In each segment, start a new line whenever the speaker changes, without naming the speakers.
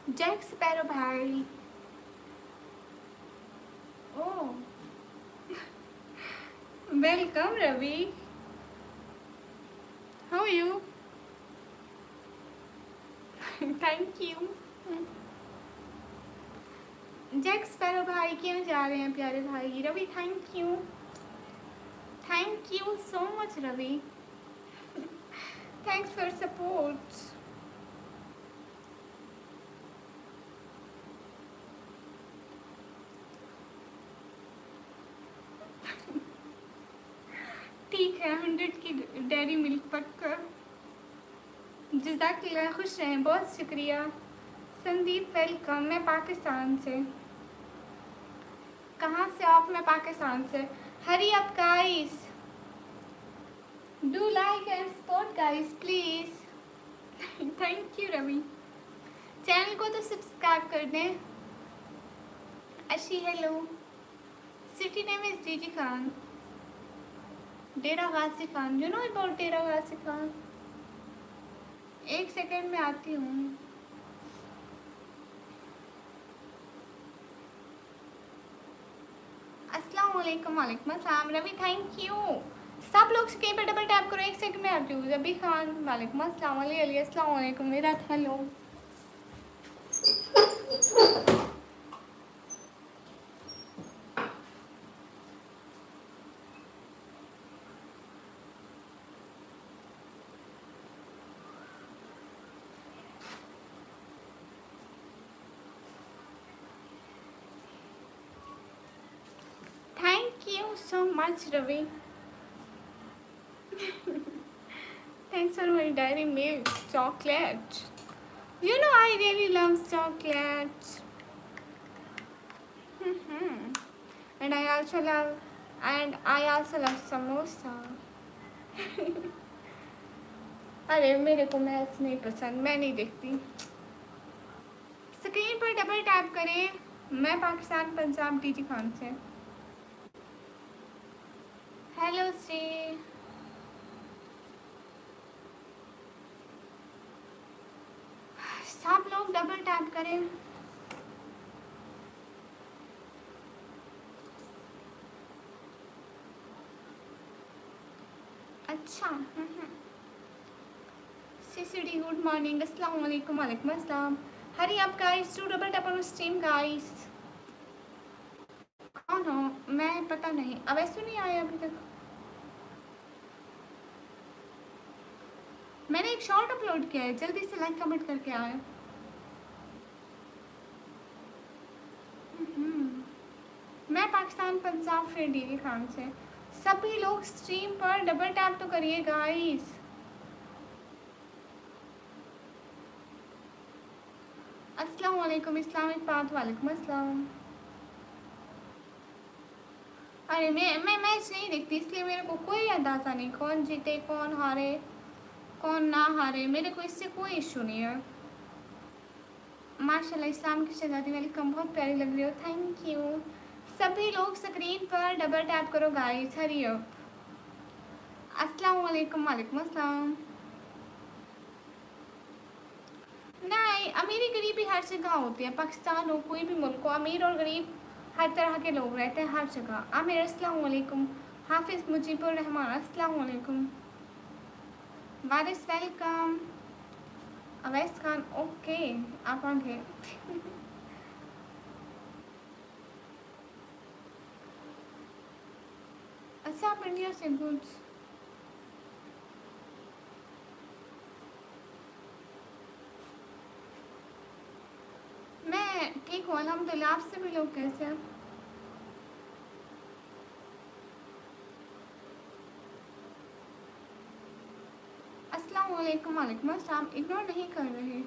Jack Sparrow भाई। ओह, welcome Ravi. How you? Thank you. Jack Sparrow भाई क्यों जा रहे हैं प्यारे भाई? Ravi thank you, thank you so much Ravi, thanks for support. ठीक है, 100 की डेयरी मिल्क पक्का। जज़ाकल्लाह, खुश रहें, बहुत शुक्रिया। संदीप वेलकम। मैं पाकिस्तान से। कहाँ से आप? मैं पाकिस्तान से। Hurry up guys, do like and support guys please. Thank you Ravi. Channel को तो सब्सक्राइब कर दें। अशी हेलो। सिटी नेम इज जीजी खान, डेरा Ghazi Khan. You know about डेरा गाजी खान? एक सेकेंड में आती हूँ। अस्सलाम वालेकुम। वालेकुम अस्सलाम रवि, थैंक यू। सब लोग स्क्रीन पर डबल टैप करो, एक सेकंड में आती हूँ। रबी खान वालेकुम अस्सलाम, अली अली अस्सलाम वालेकुम, मेरा hello. Thank you so much Ravi. Thanks for my Dairy Milk chocolate. You know I really love chocolate. And I also love samosa. अरे मेरे को मैथ्स नहीं पसंद, मैं नहीं देखती। स्क्रीन पर डबल टैप करें। मैं पाकिस्तान पंजाब डीजी खान से। हेलो श्री। सब लोग डबल टैप करें। अच्छा। सीसीडी गुड मॉर्निंग, अस्सलाम वालेकुम। वालेकुम अस्सलाम। हरी up guys, do double tap on stream guys. कौन हो? मैं पता नहीं, अब ऐसे नहीं आया अभी तक। मैंने एक शॉर्ट अपलोड किया है, जल्दी से लाइक कमेंट करके आए। मैं पाकिस्तान पंजाब फिर डीडी खान से। सभी लोग स्ट्रीम पर डबल टैप तो करिए गाइस। अस्सलाम वालेकुम इस्लामिक पाथ। वालेकुम अस्सलाम। अरे मैं मैच नहीं देखती, इसलिए मेरे को कोई अंदाज़ा नहीं कौन जीते कौन हारे कौन ना हारे, मेरे को इससे कोई इशू नहीं है। माशाल्लाह इस्लाम की शहजादी वेलकम, बहुत प्यारी लग रही हो, थैंक यू। सभी लोग स्क्रीन पर डबल टैप करो गाइस, हरी अप। अस्सलाम वालेकुम। वालेकुम अस्सलाम। नहीं, अमीरी गरीबी हर जगह होती है, पाकिस्तान हो कोई भी मुल्क हो, अमीर और गरीब हर तरह के लोग रहते हैं हर जगह। आमिर अस्सलाम वालेकुम। हाफिज़ मुजीबुर रहमान अस्सलाम वालेकुम। वारिस वेलकम। अवैस खान ओके, आप आगे। अच्छा, आप इंडिया से? गुड। मैं ठीक हूँ अल्हम्दुलिल्लाह, आपसे भी लोग कैसे हैं? अस्सलाम वालेकुम। वालेकुम अस्सलाम। इग्नोर नहीं कर रहे।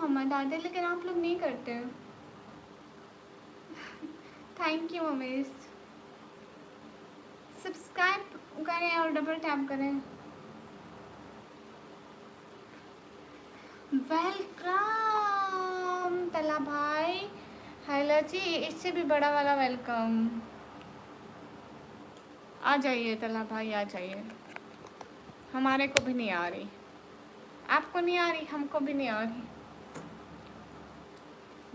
मोहम्मद आदिल, लेकिन आप लोग नहीं करते। Thank you Umesh. सब्सक्राइब करें और डबल टैप करें। वेलकम तला भाई। हेलो जी, इससे भी बड़ा वाला वेलकम। आ जाइए तला भाई, आ जाइए। हमारे को भी नहीं आ रही, आपको नहीं आ रही, हमको भी नहीं आ रही।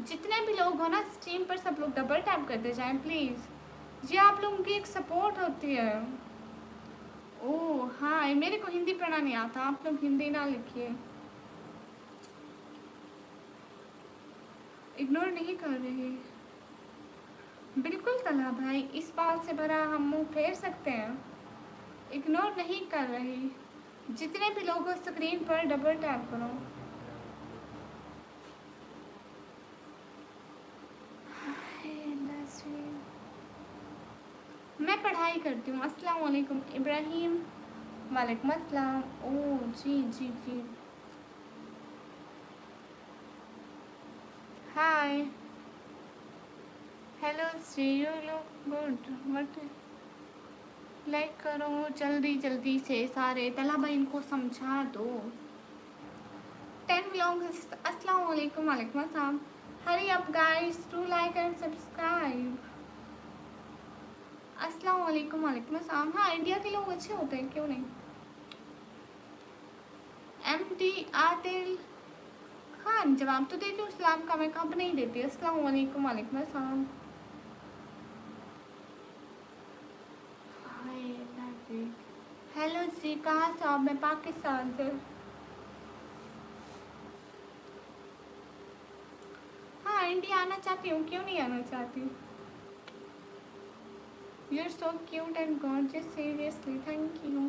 जितने भी लोग हो ना स्ट्रीम पर, सब लोग डबल टैप करते जाएं प्लीज़। ये आप लोगों की एक सपोर्ट होती है। ओह हाँ, मेरे को हिंदी पढ़ना नहीं आता, आप लोग हिंदी ना लिखिए। इग्नोर नहीं कर रही। बिल्कुल तला भाई, इस बात से भरा हम मुंह फेर सकते हैं। इग्नोर नहीं कर रही। जितने भी लोग हो स्क्रीन पर डबल टैप करो। मैं पढ़ाई करती हूँ। अस्सलाम वालेकुम इब्राहिम। वालेकुम अस्सलाम। ओह जी जी जी। Hi hello Shree, you look good. But like करो जल्दी जल्दी से सारे। तला भाई इनको समझा दो। 10 vlogs। अस्सलाम वालेकुम। वालेकुम अस्सलाम। हरी up guys to like and subscribe. अस्सलाम वालेकुम। वालेकुम अस्सलाम। हाँ, इंडिया के लोग अच्छे होते हैं, क्यों नहीं। MD आदिल खान, जवाब तो देती हूँ इस्लाम का, मैं कब नहीं देती। अस्सलाम वालेकुम। वालेकुम अस्सलाम। हेलो जी, कहाँ से आप? मैं पाकिस्तान से। हाँ, इंडिया आना चाहती हूँ, क्यों नहीं आना चाहती। You're so cute and gorgeous, seriously, thank you।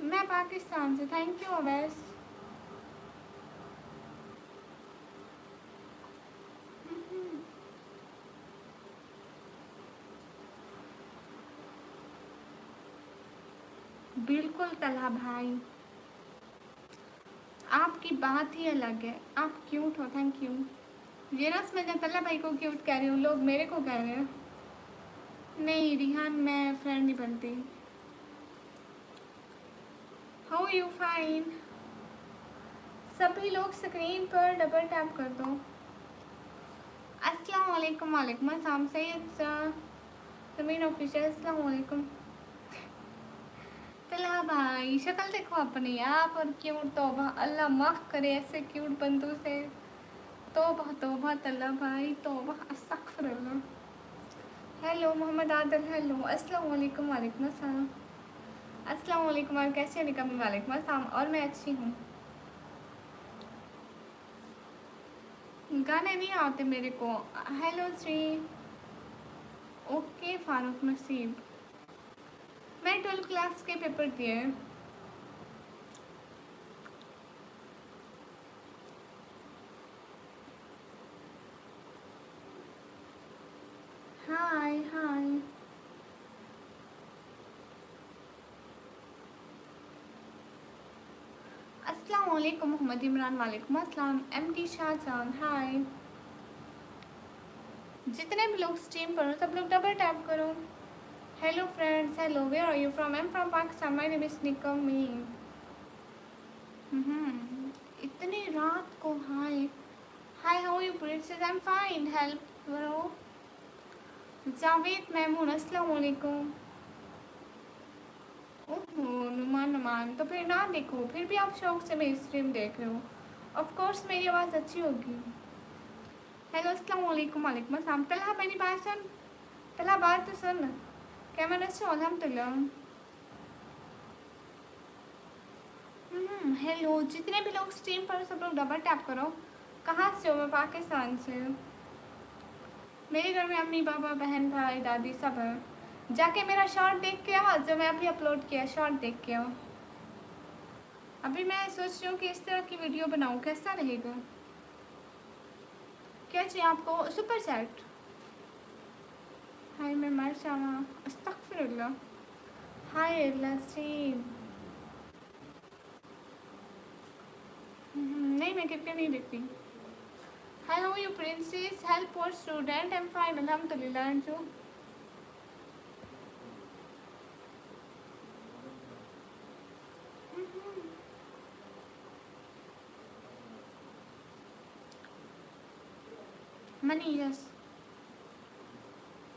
मैं पाकिस्तान से। Thank you Awais. बिल्कुल तला भाई, आपकी बात ही अलग है, आप क्यूट हो। Thank you. ये ना मैं तला भाई को क्यूट कह रही हूँ, लोग मेरे को कह रहे हैं। नहीं रिहान, मैं फ्रेंड नहीं बनती। How you fine. सभी लोग स्क्रीन पर डबल टैप कर दो। अस्सलाम वालेकुम। वालेकुम अस्सलाम। सैयद जमीन ऑफिशियल। अस्सलाम वालेकुम। तला भाई शक्ल देखो अपनी आप, और क्यूट। तौबा, अल्लाह माफ़ करे ऐसे क्यूट बंदों से। तौबा तौबा तला भाई, तौबा अस्तगफिरुल्लाह। हेलो मोहम्मद आदिल। हेलो। अस्सलाम वालेकुम। वालेकुम अस्सलाम। अस्सलाम वालेकुम। और कैसे निकम? वालेकुम अस्सलाम। और मैं अच्छी हूँ। गाने नहीं आते मेरे को। हेलो श्री। ओके फारूक नसीब। मैं 12th क्लास के पेपर दिए। हाय हाय। अस्सलाम वालेकुम मोहम्मद इमरान। वालेकुम अस्सलाम। MD शाहजहान। हाय। जितने भी लोग स्ट्रीम पर हो, सब लोग डबल टैप करो। Hello friends. Hello, where are you from? I am from Pakistan. My name is Nikam मी। इतनी रात को hi. Hi, how you princess? I am fine. Help bro. Javed Memon. अस्सलाम वालेकुम। ओहो नुमान नुमान, तो फिर ना देखो, फिर भी आप शौक से मेरी स्ट्रीम देख रहे हो। ऑफ कोर्स मेरी आवाज़ अच्छी होगी। हेलो अस्सलाम वालेकुम। वालेकुम अस्सलाम। तलहा मेरी बात सुन। तलहा बात तो सुन। कैमरा से अल्हम्दुलिल्लाह। हेलो, जितने भी लोग स्ट्रीम पर, सब लोग डबल टैप करो। कहाँ से हो? मैं पाकिस्तान से। मेरे घर में अम्मी पापा बहन भाई दादी सब है। जाके मेरा शॉर्ट देख के आओ, जो मैं अभी अपलोड किया, शॉर्ट देख के आओ। अभी मैं सोच रही हूँ कि इस तरह की वीडियो बनाऊँ, कैसा रहेगा? क्या चाहिए आपको? Super chat. हाय मैं मर जावा। अस्तगफिरुल्लाह। हाय लसीम। नहीं, मैं क्रिकेट नहीं देखती। Hello you princess, help for student, I am fine अल्हम्दुलिल्लाह। Anju Mani, yes.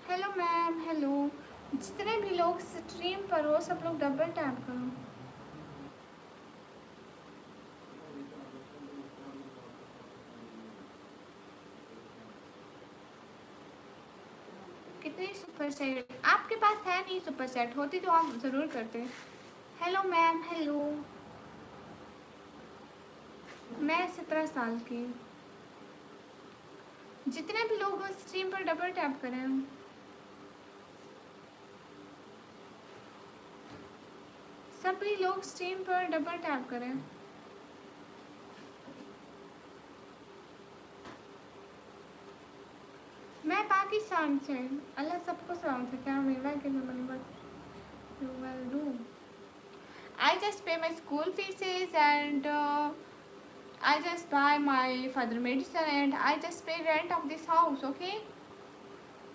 Hello ma'am, hello. जितने भी लोग स्ट्रीम पर हो सब लोग डबल टैप करो। कितने सुपर चैट आपके पास है? नहीं, सुपर चैट होती तो आप ज़रूर करते। Hello ma'am, hello. मैं 17 साल की। जितने भी लोग हो स्ट्रीम पर डबल टैप करें। सभी लोग स्ट्रीम पर डबल टैप करें। मैं पाकिस्तान से। अल्लाह सबको सलाम से। क्या मेरा के you will do. I just pay my school fees and I just buy my father medicine and I just pay rent of this house. Okay?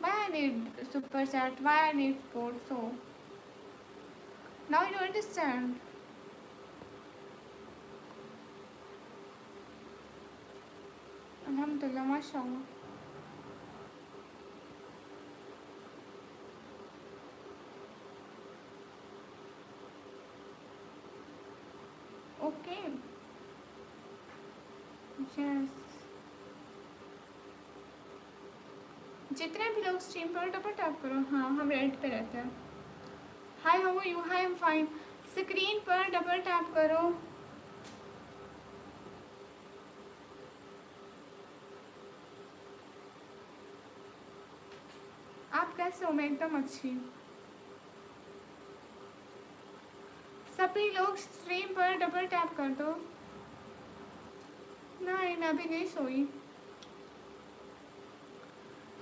Why I need super chat? Why I need sport? So now you understand. Alhamdulillah, mashallah. Okay. Yes. जितने भी लोग stream पर double tap करो। हाँ, हम rent पे रहते हैं। Hi, how are you? Hi, I am fine. Screen पर डबल टैप करो। आप कैसे हो? मैं एकदम अच्छी। सभी लोग स्ट्रीम पर डबल टैप कर दो। नहीं, मैं अभी नहीं सोई।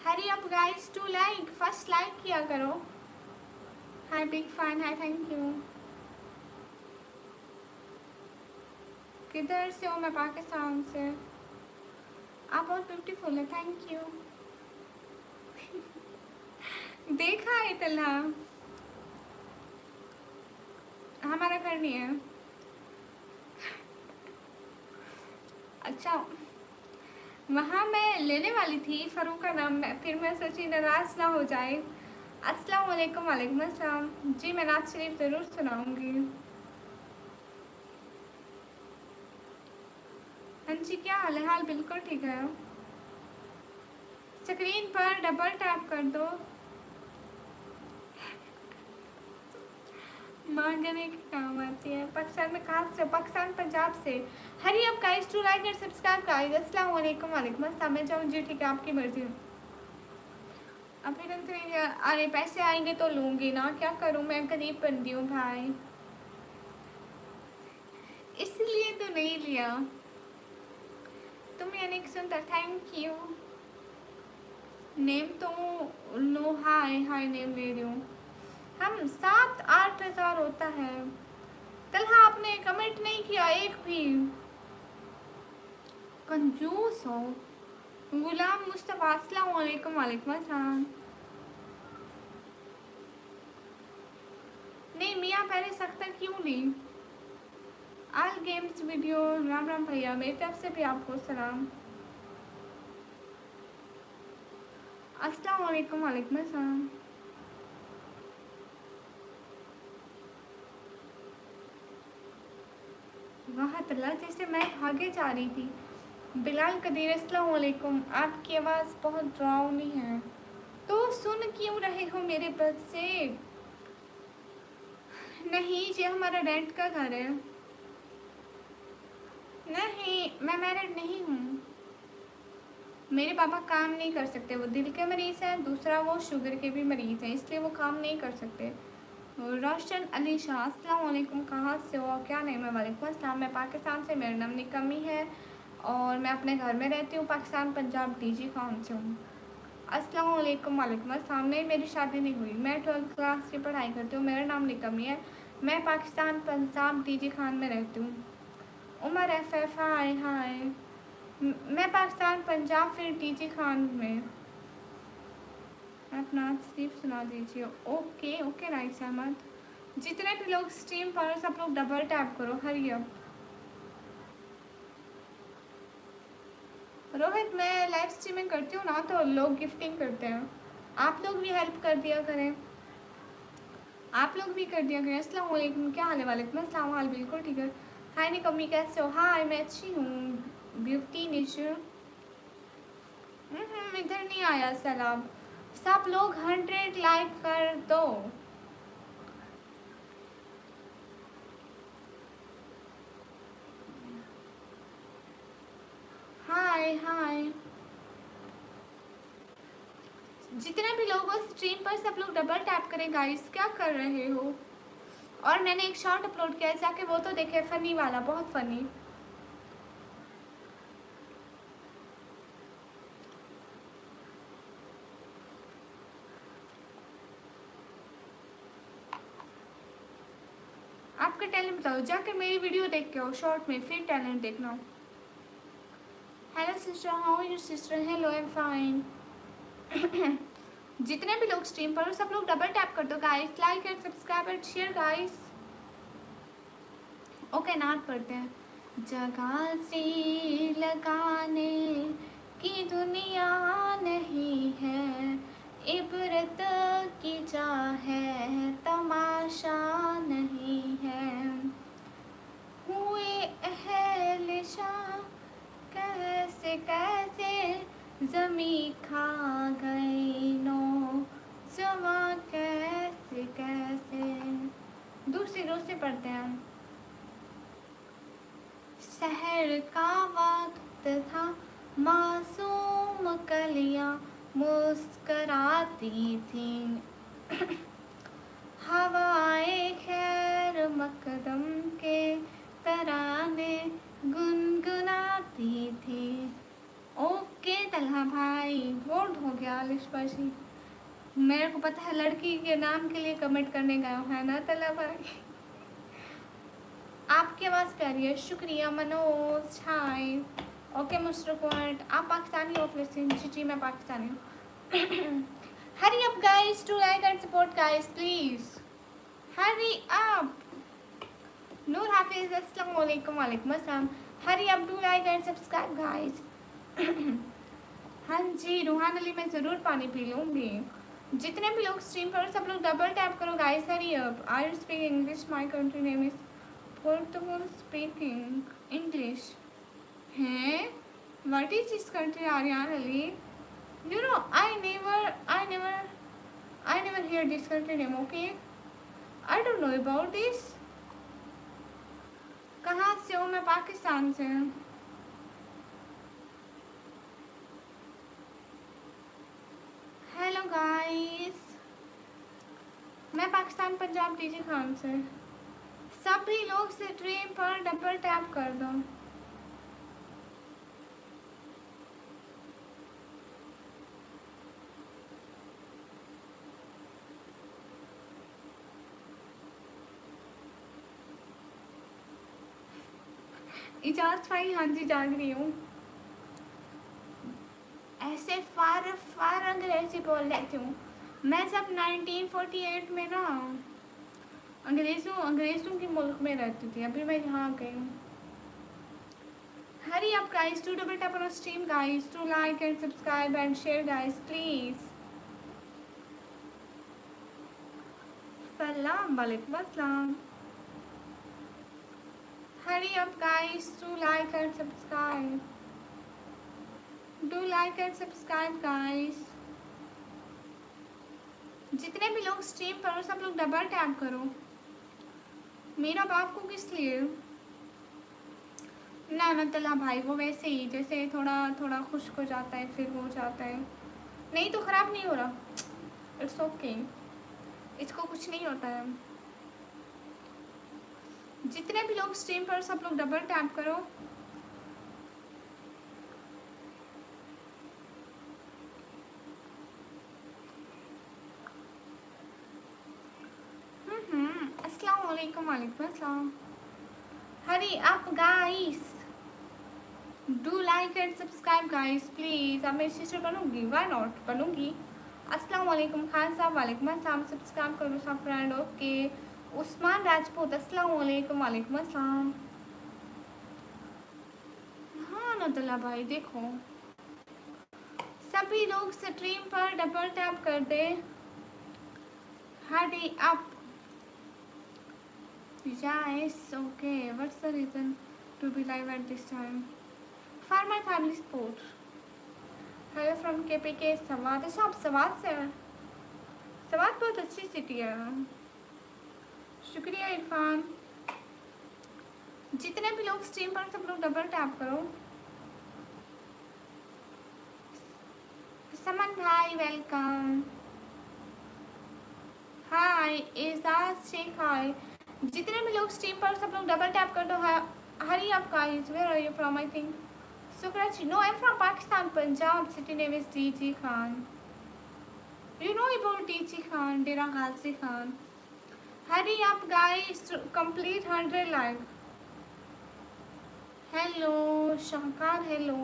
Hurry up guys to like, first like किया करो। Hi big fan, hi, thank you. किधर से हो? मैं पाकिस्तान से। आप बहुत ब्यूटीफुल है, थैंक यू। देखा है तला, हमारा घर नहीं है। अच्छा, वहाँ मैं लेने वाली थी फरूक का नाम, फिर मैं सोची नाराज ना हो जाए। अस्सलाम वालेकुम। वालेकुम अस्सलाम जी। मैं नात शरीफ ज़रूर सुनाऊंगी। हाँ जी, क्या हाल है? हाल बिल्कुल ठीक है। स्क्रीन पर डबल टैप कर दो। मांगने की काम आती है। पाकिस्तान में कहाँ से? पाकिस्तान, पंजाब से। Hurry up guys to like and subscribe guys. अस्सलाम वालेकुम। वालेकुम अस्सलाम। मैं जाऊँ जी? ठीक है, आपकी मर्जी। अभी तक नहीं। अरे पैसे आएंगे तो लूँगी ना, क्या करूँ? मैं गरीब बंदी हूँ भाई, इसलिए तो नहीं लिया। तुम यानी कि सुनता। Thank you. नेम तो नो। हाय हाय, नेम ले रही हूँ। हम 7-8 हज़ार होता है। तलहा आपने कमेंट नहीं किया एक भी। कंजूस हो। गुलाम मुस्तफ़ा, अस्सलाम वालेकुम। वालेकुम अस्सलाम। नहीं, मियाँ पहले सख्तर क्यों ली? आल गेम्स वीडियो। राम राम भैया, मेरी तरफ से भी आपको सलाम। अस्सलाम वालेकुम। वालेकुम अस्सलाम। वाह तल्ला, जैसे मैं भागे जा रही थी। बिलाल कदीर, अस्सलाम वालेकुम। आपकी आवाज़ बहुत ड्राउनी है, तो सुन क्यों रहे हो मेरे बद से? नहीं, ये हमारा रेंट का घर है। नहीं, मैं मैरिड नहीं हूँ। मेरे पापा काम नहीं कर सकते, वो दिल के मरीज़ हैं। दूसरा वो शुगर के भी मरीज़ हैं, इसलिए वो काम नहीं कर सकते। रोशन अली शाह, अस्सलाम वालेकुम। कहाँ से हो? क्या नेम है? वालेकुम अस्सलाम। मैं पाकिस्तान से, मेरा नाम निकमी है और मैं अपने घर में रहती हूँ। पाकिस्तान, पंजाब, डीजी खान से हूँ। अस्सलाम वालेकुम। वालेकुम अस्सलाम। नहीं, मेरी शादी नहीं हुई। मैं 12th क्लास की पढ़ाई करती हूँ। मेरा नाम निकमी है। मैं पाकिस्तान, पंजाब, डीजी खान में रहती हूँ। उमर FF हाय हाय। मैं पाकिस्तान पंजाब फिर टीजी खान में। अपना सिर्फ सुना दीजिए। Okay okay right Ahmed. जितने भी लोग स्ट्रीम पर सब लोग डबल टैप करो, हरी अप। रोहित मैं लाइव स्ट्रीमिंग करती हूँ ना तो लोग गिफ्टिंग करते हैं, आप लोग भी हेल्प कर दिया करें, आप लोग भी कर दिया करें। अस्सलाम वालेकुम, क्या हाल है? वालेकुम अस्सलाम, हाल बिल्कुल ठीक है। हाय निकम्मी कैसे हो? हाय मैं अच्छी हूँ। ब्यूटी निशु इधर नहीं आया सैलाब। सब लोग 100 लाइक कर दो। हाय हाय। जितने भी लोग हो स्ट्रीम पर सब लोग डबल टैप करें गाइस, क्या कर रहे हो? और मैंने एक शॉर्ट अपलोड किया है, जाके वो तो देखे, फनी वाला, बहुत फनी। आपका टैलेंट बताओ, जाकर मेरी वीडियो देख के आओ शॉर्ट में, फिर टैलेंट देखना। Hello sister, how are you sister? Hello I am fine. जितने भी लोग स्ट्रीम पर हो सब लोग डबल टैप कर दो guys, like and subscribe and share guys. Okay नाट पढ़ते हैं। जगह से लगाने की दुनिया नहीं है, इबरत की जा है, तमाशा नहीं है। हुए अहल शाह कैसे कैसे जमी खा गई नो, जवा कैसे कैसे। दूसरे पढ़ते हैं। शहर का वक्त था, मासूम कलियां मुस्कराती थीं, हवाए खैर मकदम के तराने गुनगुनाती थी। ओके तलहा भाई, बोर्ड हो गया लिशपाशी। मेरे को पता है लड़की के नाम के लिए कमेंट करने गया है ना तलहा भाई। आपकी आवाज़ प्यारी है, शुक्रिया Manoj. Hi okay mister point, आप पाकिस्तानी हो? फिलिस्तीन? जी जी मैं पाकिस्तानी हूँ। Hurry up guys to like and support guys please, hurry up. Noor Hafiz अस्सलाम वालेकुम। वालेकुम अस्सलाम। हरी अप टू लाइक एंड सब्सक्राइब गाइस। हाँ जी रूहान अली, मैं ज़रूर पानी पी लूँगी। जितने भी लोग स्ट्रीम पर सब लोग डबल टैप करो guys, hurry up. I speak English, my country name is Portugal, speaking English हैं। What is this country Aryan Ali? You know I never hear this country name, okay? I don't know about this. कहाँ से हो? मैं पाकिस्तान से हूँ। Hello guys, मैं Pakistan Punjab TG Khan से। सभी लोग स्ट्रीम पर डबल टैप कर दो। इजाज़त भाई, हाँ जी जाग रही हूँ। ऐसे फार फार अंग्रेजी बोल लेती हूँ मैं। सब 1948 में ना अंग्रेज़ों के मुल्क में रहती थी, अभी मैं यहाँ गई हूँ। Hurry up guys to double tap on stream guys, to like and subscribe and share guys please. सलाम वालेकुम अस्सलाम। हरी up guys to like and subscribe, do like and subscribe guys. जितने भी लोग स्ट्रीम पर हो सब लोग डबल टैप करो। मेरा बाप को किस लिए? ना ना तला भाई, वो वैसे ही जैसे थोड़ा थोड़ा खुश्क हो जाता है फिर हो जाता है। नहीं तो ख़राब नहीं हो रहा, इट्स ओके, इसको कुछ नहीं होता है। जितने भी लोग स्ट्रीम पर सब लोग डबल टैप करो। अस्सलाम वालेकुम। वालेकुम अस्सलाम। हरी up guys, do like and subscribe guys please. अब मैं सिस्टर बनूंगी, व्हाई नॉट, बनूंगी। अस्सलाम वालेकुम खान साहब, वालेकुम अस्सलाम, सब्सक्राइब करो सब फ्रेंड। ओके उस्मान राजपूत, अस्सलाम वालेकुम, वालेकुम अस्सलाम। हाँ नदला भाई देखो, सभी लोग स्ट्रीम पर डबल टैप कर दे। Hurry up guys, okay, what's the reason to be live at this time? For my family support. Hello from KPK सवाद। अच्छा आप सवाद से हैं? सवाद बहुत अच्छी सिटी है। शुक्रिया इरफान। जितने भी लोग स्ट्रीम पर सब लोग डबल टैप करो। समन भाई वेलकम। हाय एजाज शेख हाय। जितने भी लोग स्ट्रीम पर सब लोग डबल टैप कर दो। Hurry up guys, where are you from? I think Sukrati. No, I'm from Pakistan, Punjab. City name is DG Khan. You know about DG Khan, Dera Ghazi Khan. Hurry up, guys, to complete 100 like. Hello, Shankar. Hello.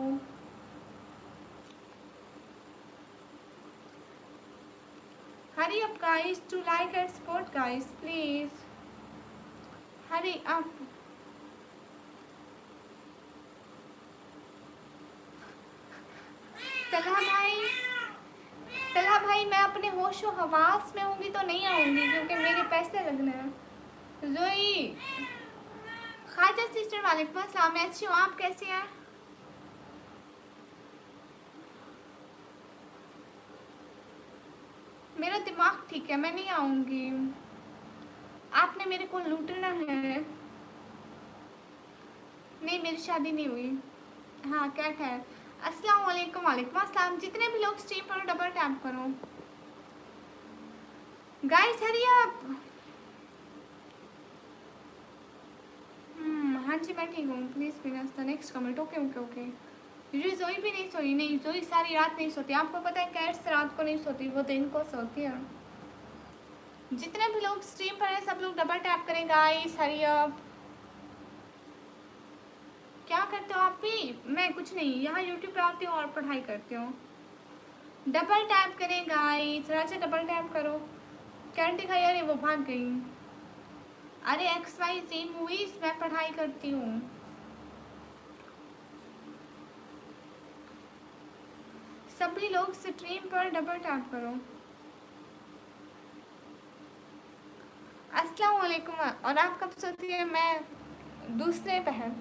Hurry up, guys, to like and support, guys, please. Hurry up. Talha भाई मैं अपने होशो हवास में होंगी तो नहीं आऊँगी क्योंकि मेरे पैसे लगने हैं। जोई खाजा सिस्टर वालेकुम अस्सलाम, मैं अच्छी हूँ, आप कैसे हैं? मेरा दिमाग ठीक है, मैं नहीं आऊँगी। आपने मेरे को लूटना है। नहीं मेरी शादी नहीं हुई। हाँ कैट है। अस्सलाम वालेकुम, वालेकुम अस्सलाम। जितने भी लोग स्ट्रीम पर डबल टैप करो गाइस, हरी अप। हाँ जी मैं ठीक हूँ, please finish the next comment. Okay okay okay. जोई भी नहीं सोई? नहीं जोई सारी रात नहीं सोती, आपको पता है कैट्स रात को नहीं सोती, वो दिन को सोती है। जितने भी लोग स्ट्रीम पर हैं सब लोग डबल टैप करें गाइस, हरी अप। क्या करते हो आप भी? मैं कुछ नहीं, यहाँ यूट्यूब पे आती हूँ और पढ़ाई करती हूँ। डबल टैप करें गाइस, राजा डबल टैप करो। कैट दिखाई, अरे वो भाग गई। अरे XYZ मूवीज मैं पढ़ाई करती हूँ। सभी लोग स्ट्रीम पर डबल टैप करो। अस्सलाम वालेकुम। और आप कब सोती है? मैं दूसरे पहर।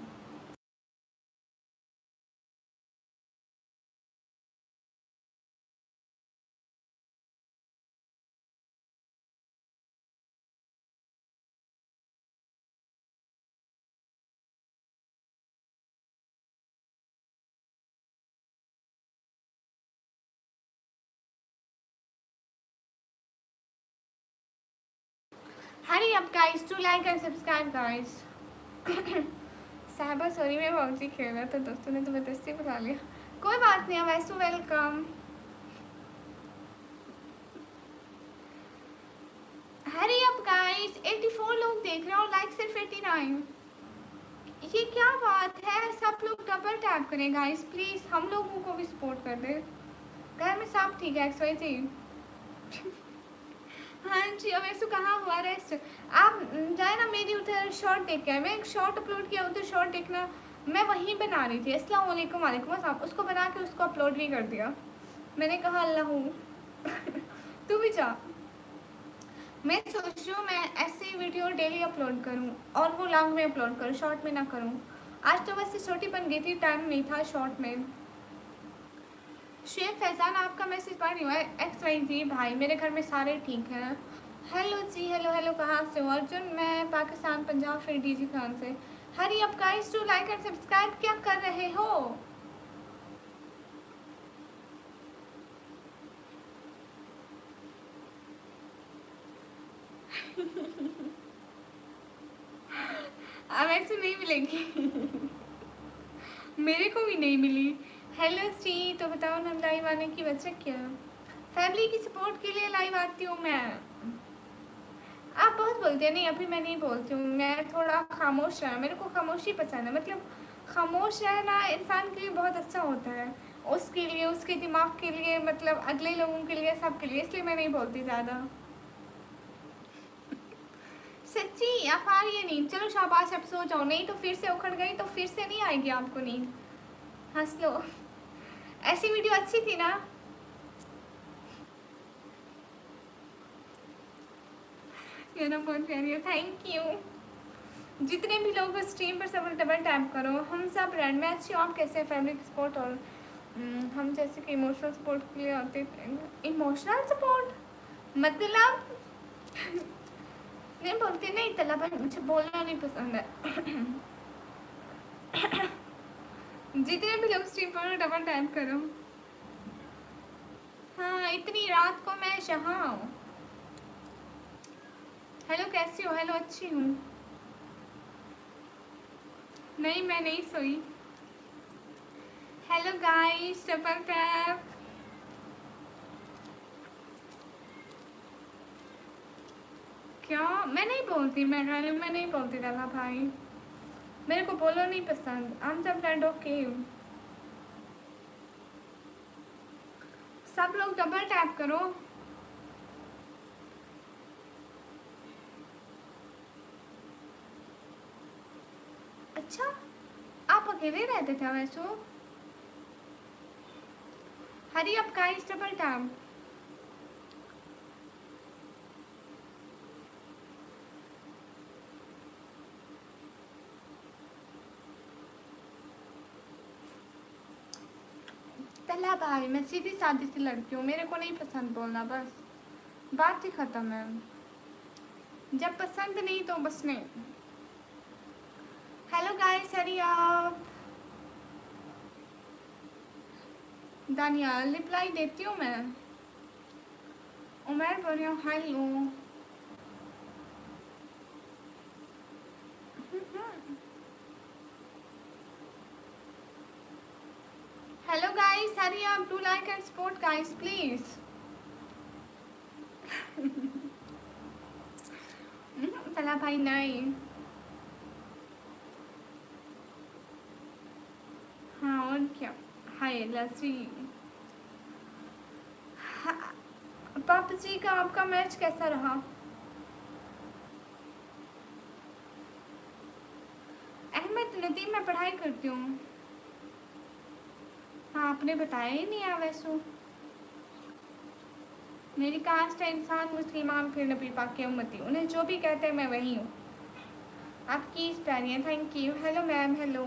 Hurry up guys, to like and subscribe guys. Sahba sorry मैं पबजी खेल रहा था, दोस्तों ने जबरदस्ती बुला लिया। कोई बात नहीं, वैसे वेलकम। हरी अप गाइस, 84 लोग देख रहे हो, लाइक सिर्फ 89। ये क्या बात है? सब लोग डबल टैप करें गाइस प्लीज, हम लोगों को भी सपोर्ट कर दे। घर में सब ठीक है? XYZ हाँ जी। अब ऐसे कहाँ हुआ रेस्ट? आप जाए ना मेरी उधर शॉर्ट देख के, मैं एक शॉर्ट अपलोड किया उधर, शॉर्ट देखना। मैं वहीं बना रही थी। अस्सलाम वालेकुम, वालेकुम अस्सलाम। उसको बना के उसको अपलोड भी कर दिया। मैंने कहा अल्लाह तू भी जा। मैं सोच रही हूँ मैं ऐसे वीडियो डेली अपलोड करूँ और वो लॉन्ग में अपलोड करूँ, शॉर्ट में ना करूँ। आज तो वैसे छोटी बन गई थी, टाइम नहीं था शॉर्ट में। शेख फैजान आपका मैसेज पढ़ रही हूँ। XYZ भाई मेरे घर में सारे ठीक हैं। हेलो जी, हेलो हेलो। कहाँ से हो? अर्जुन, मैं पाकिस्तान पंजाब फिर DG खान से। Hurry up guys, to like and subscribe. क्या कर रहे हो? अब ऐसे नहीं मिलेगी मेरे को भी नहीं मिली। हेलो सी, तो बताओ ना लाइव आने की वजह क्या? फैमिली की सपोर्ट के लिए लाइव आती हूँ मैं। आप बहुत बोलती है? नहीं, अभी मैं नहीं बोलती हूँ, मैं थोड़ा खामोश रहना, मेरे को खामोशी पसंद है। मतलब खामोश रहना इंसान के लिए बहुत अच्छा होता है, उसके लिए, उसके दिमाग के लिए, मतलब अगले लोगों के लिए, सबके लिए, इसलिए मैं नहीं बोलती ज़्यादा। सच्ची आप आ रही है नींद? चलो शाबाश, अब सो जाओ, नहीं तो फिर से उखड़ गई तो फिर से नहीं आएगी आपको नींद। हंस लो। ऐसी वीडियो अच्छी थी ना? मेरा बहुत प्यारी है, थैंक यू। जितने भी लोग स्ट्रीम पर सब डबल टैप करो। हम सब रैंड में अच्छी हूँ, आप कैसे हैं? फैमिली सपोर्ट और हम जैसे कि इमोशनल सपोर्ट के लिए आते। इमोशनल सपोर्ट मतलब नहीं बोलती, नहीं तला पर मुझे बोलना नहीं पसंद है। जितने भी लोग स्ट्रीम पर डबल टैप करो। हाँ, इतनी रात को मैं यहाँ हूँ। हेलो कैसी हो? हेलो अच्छी हूँ। नहीं मैं नहीं सोई। Hello guys, double tap. क्या? मैं नहीं बोलती, मैं नहीं बोलती दादा भाई, मेरे को बोलो नहीं पसंद। हम सब फ्रेंड ओके। सब लोग डबल टैप करो। अच्छा, आप अकेले रहते थे वैसे? हरी अप गाइस, डबल टैप। तला भाई, मैं सीधी सादी सी लड़की हूँ, मेरे को नहीं पसंद बोलना, बस बात ही खत्म है। जब पसंद नहीं तो बस नहीं। Hello guys, hurry up. Daniyal reply देती हूँ मैं। उमर बोल रही हूँ hello. Hello guys, hurry up, do like and support guys please. तला भाई नहीं। हाँ और क्या। हाय लसी। पापा जी का आपका मैच कैसा रहा? अहमद नदीम, मैं पढ़ाई करती हूँ। हाँ, आपने बताया ही नहीं है वैसू। मेरी कास्ट है इंसान, मुसलमान, फिर नबी पाक की उम्मती, उन्हें जो भी कहते हैं मैं वही हूँ। आपकी इस प्यारी है, thank you. Hello ma'am, hello.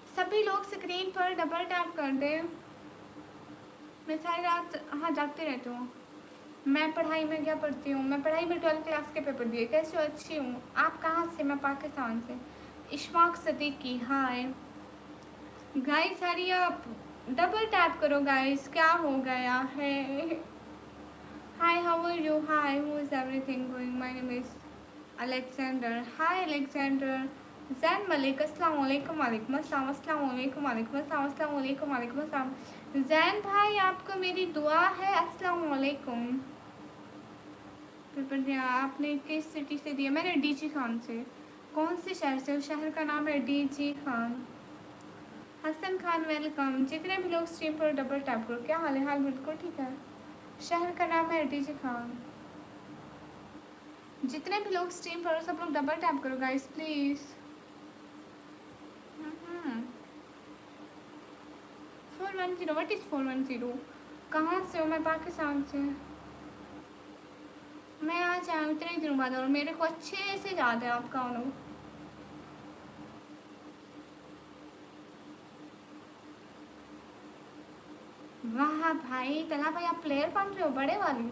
सभी लोग स्क्रीन पर डबल टैप कर दें। मैं सारी रात हाँ जागती रहती हूँ। मैं पढ़ाई में क्या पढ़ती हूँ? मैं पढ़ाई में 12th क्लास के पेपर दिए। कैसे हो? अच्छी हूँ। आप कहाँ से? मैं पाकिस्तान से। Ishfaq Siddiqui, hi guys, hurry up, double tap करो गाइस, क्या हो गया है? Hi, how are you? Hi, who is everything going? My name is Alexander. Hi Alexander. Zain Malik, अस्सलाम वालेकुम। वालेकुम अस्सलाम, अस्सलाम वालेकुम, वालेकुम अस्सलाम, अस्सलाम वालेकुम, वालेकुम अस्सलाम। जैन भाई, आपको मेरी दुआ है। अस्सलाम वालेकुम। पेपर दिया आपने? किस सिटी से दिया? मैंने डीजी खान से। कौन से शहर से? उस शहर का नाम है डीजी खान। हसन खान, वेलकम। जितने भी लोग स्ट्रीम पर डबल टैप करो। क्या हाल है? हाल बिल्कुल ठीक है। शहर का नाम है डीजी खान। जितने भी लोग स्ट्रीम पर सब लोग डबल टैप करो गाइस प्लीज। 410, what is 410? कहाँ से हो? मैं पाकिस्तान से। मैं आज आया हूँ इतने दिनों बाद, और मेरे को अच्छे से याद है आप कौन हो। वाह भाई, तला भाई आप प्लेयर बन रहे हो बड़े वाली।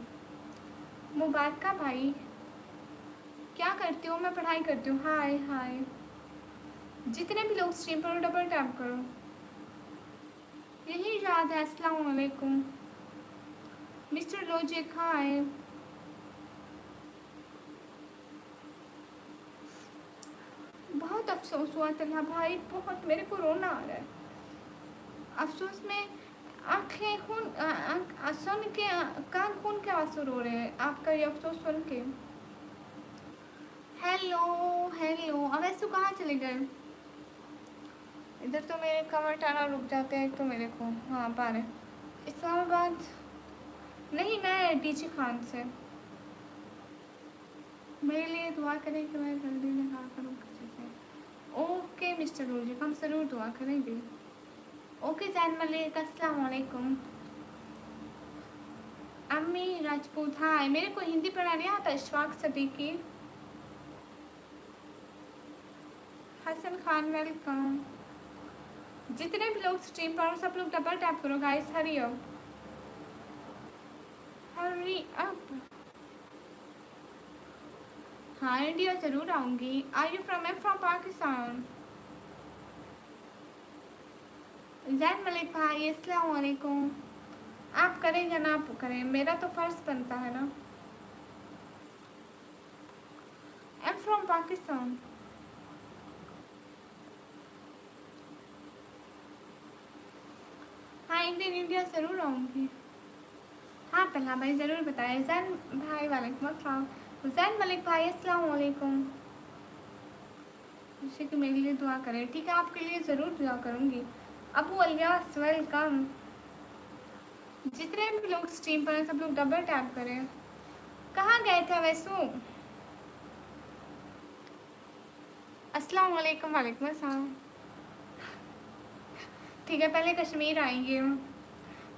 मुबारक भाई। क्या करती हो? मैं पढ़ाई करती हूँ। हाय हाय। जितने भी लोग स्ट्रीम पर डबल टैप करो। यही याद है। अस्सलाम वालेकुम मिस्टर लॉजिक, हाय। बहुत अफसोस हुआ तला भाई, बहुत, मेरे को रोना आ रहा है। अफसोस में आंखें सुन के कान खून के आंसू रो रहे हैं आपका ये अफसोस सुन के। Hello hello. अब ऐसे कहाँ चले गए? इधर तो मेरे कमर आना रुक जाते हैं तो मेरे को। हाँ पा रहे। इस्लामाबाद नहीं, मैं डीजी खान से। मेरे लिए दुआ करें कि मैं जल्दी निकाल करूँ किसी से। ओके मिस्टर रोजिक, हम ज़रूर दुआ करेंगे। ओके जैन मलिक, अस्सलाम वालेकुम। अम्मी राजपूत हाय। मेरे को हिंदी पढ़ा नहीं आता। इशफाक सदीकी, हसन खान वेलकम। जितने भी लोग स्ट्रीम पर सब लोग डबल टैप करो guys, hurry up hurry up. हाँ इंडिया ज़रूर आऊँगी। Are you from? I am from Pakistan. Zain Malik भाई अस्सलाम वालेकुम। आप करें या ना करें, मेरा तो फ़र्ज़ बनता है ना। आई एम फ्रॉम पाकिस्तान। हाँ एक दिन इंडिया ज़रूर आऊँगी। हाँ तल्हा भाई ज़रूर बताएं। जैन भाई वालेकुम अस्सलाम। जैन मलिक भाई अस्सलाम वालेकुम। जैसे कि मेरे लिए दुआ करें। ठीक है आपके लिए ज़रूर दुआ करूँगी। Abu alias welcome. जितने भी लोग स्ट्रीम पर हैं सब लोग डबल टैप करें। कहाँ गए थे वैसू? अस्सलाम वालेकुम। वालेकुम अस्सलाम। ठीक है पहले कश्मीर आएंगे,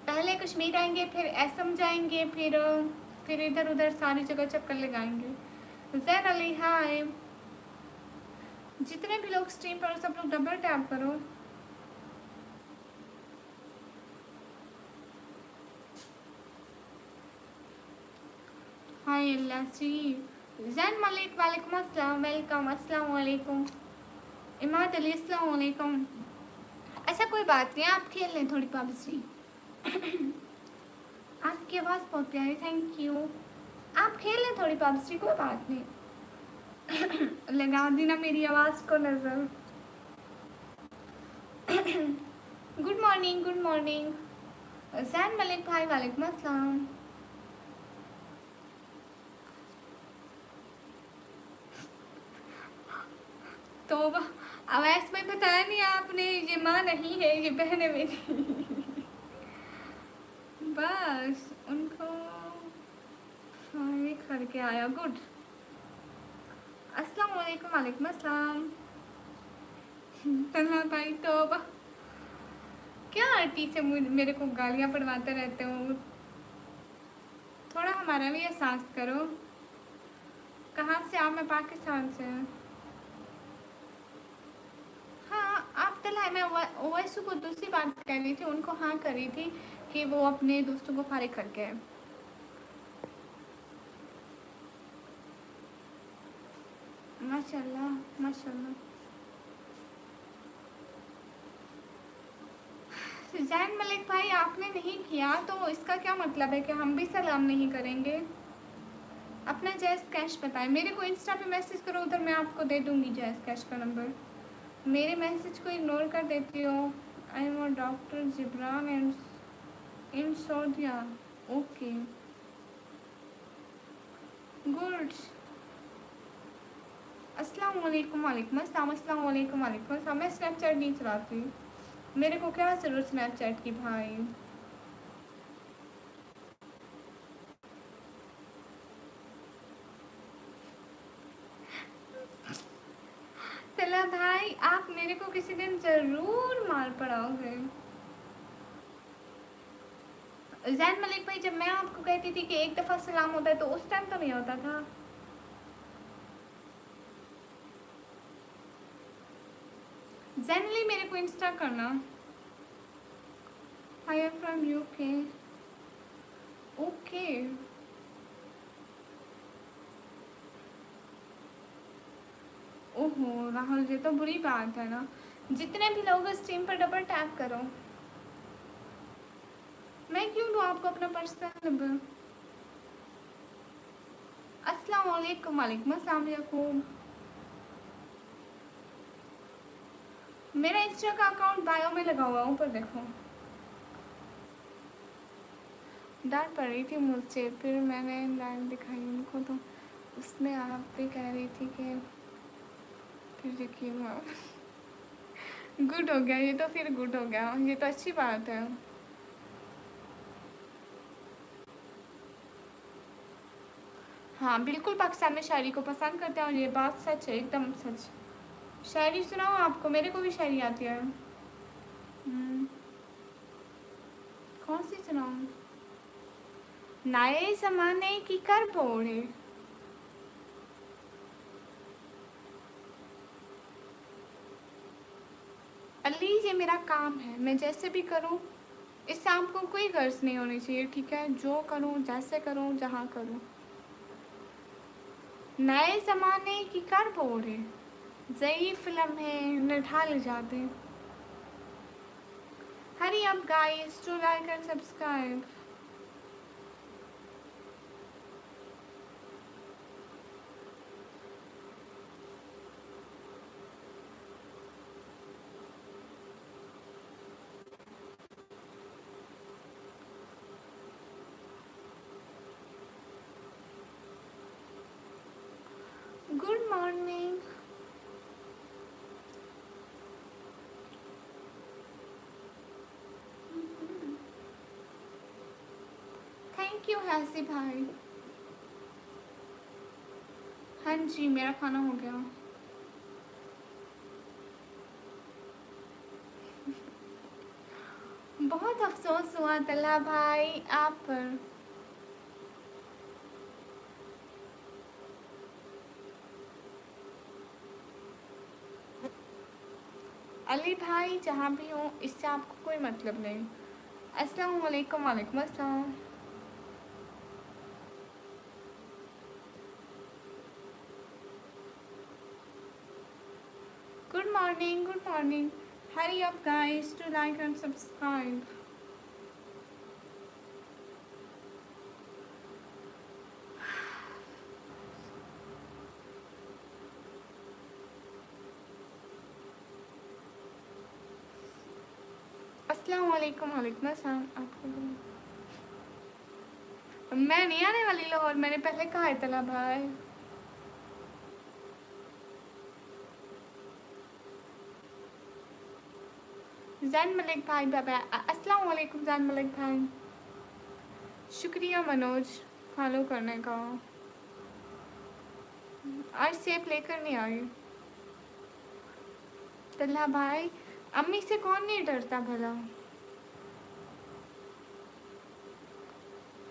पहले कश्मीर आएंगे, फिर असम जाएंगे, फिर इधर उधर सारी जगह चक्कर लगाएंगे। जैन अली हाय। जितने भी लोग स्ट्रीम पर सब लोग डबल टैप करो। हाय लसी। जैन मलिक वालेकुम अस्सलाम वेलकम। अस्सलाम वालेकुम। इमाद अली अस्सलाम वालेकुम। अच्छा कोई बात नहीं, आप खेल लें थोड़ी पबजी। आपकी आवाज़ बहुत प्यारी, थैंक यू। आप खेल लें थोड़ी पबजी, कोई बात नहीं। लगा दी ना मेरी आवाज़ को नज़र। Good morning good morning. Jain Malik भाई वालेकुम अस्सलाम। तो अवैस में बताया नहीं आपने, ये माँ नहीं है ये बहन है मेरी। बस उनको ये करके आया। गुड। अस्सलाम वालेकुम। वालेकुम अस्सलाम। तन्हा भाई तो क्या आंटी से मेरे को गालियाँ पड़वाते रहते हो। थोड़ा हमारा भी एहसास करो। कहाँ से आप? मैं पाकिस्तान से। हाँ आप तला मैं ओवैसू को दूसरी बात कर रही थी, उनको हाँ कर रही थी कि वो अपने दोस्तों को फारिग करके है। माशाल्लाह माशाल्लाह। जैन मलिक भाई आपने नहीं किया तो इसका क्या मतलब है कि हम भी सलाम नहीं करेंगे? अपना जैस कैश बताएं। मेरे को इंस्टा पे मैसेज करो, उधर मैं आपको दे दूंगी जैस कैश का नंबर। मेरे मैसेज को इग्नोर कर देती हो। I am doctor Jibran and in सऊदिया। Okay good. अस्सलाम वालेकुम। वालेकुम अस्सलाम। अस्सलाम वालेकुम। वालेकुम अस्सलाम। मैं स्नैपचैट नहीं चलाती, मेरे को क्या ज़रूरत स्नैपचैट की भाई। तला भाई आप मेरे को किसी दिन ज़रूर मार पड़ाओगे। जैन मलिक भाई जब मैं आपको कहती थी कि एक दफ़ा सलाम होता है तो उस टाइम तो नहीं होता था। जैनली मेरे को इंस्टा करना। आई एम फ्रॉम यूके। ओके ओहो राहुल ये तो बुरी बात है ना। जितने भी लोग स्ट्रीम पर डबल टैप करो। मैं क्यों दूँ आपको अपना पर्सनल नंबर? अस्सलाम वालेकुम। वालेकुम अस्सलाम याकूब। मेरा इंस्टा का अकाउंट बायो में लगा हुआ है, ऊपर देखो। डांट पड़ रही थी मुझसे, फिर मैंने लाइव दिखाई उनको तो उसमें आप भी कह रही थी कि फिर यकीन हुआ। गुड हो गया ये तो, फिर गुड हो गया, ये तो अच्छी बात है। हाँ बिल्कुल, पाकिस्तान में शायरी को पसंद करते हैं और ये बात सच है, एकदम सच। शायरी सुनाओ आपको, मेरे को भी शायरी आती है। कौन सी सुनाऊँ? नए जमाने की कर बोड़े, अली ये मेरा काम है, मैं जैसे भी करूँ इससे आपको कोई गर्ज नहीं होनी चाहिए, ठीक है? जो करूँ, जैसे करूँ, जहाँ करूँ। नए ज़माने की कर बोरे, ज़ईफ़ लम्हे न ढाल जाते। Hurry up guys to like and subscribe. Good morning. Thank you हैसी भाई। हाँ जी मेरा खाना हो गया। बहुत अफसोस हुआ तला भाई आप पर। अली भाई जहाँ भी हो इससे आपको कोई मतलब नहीं। अस्सलाम वालेकुम। वालेकुम अस्सलाम। Good morning, good morning. Hurry up guys to like and subscribe. अस्सलाम वालेकुम। वालेकुम अस्सलाम। आपको मैं नहीं आने वाली लाहौर, मैंने पहले कहा है तला भाई। जैन मलिक भाई बाबा, अस्सलाम वालेकुम जैन मलिक भाई। शुक्रिया मनोज फॉलो करने का। आज सेब लेकर नहीं आई तला भाई। अम्मी से कौन नहीं डरता भला।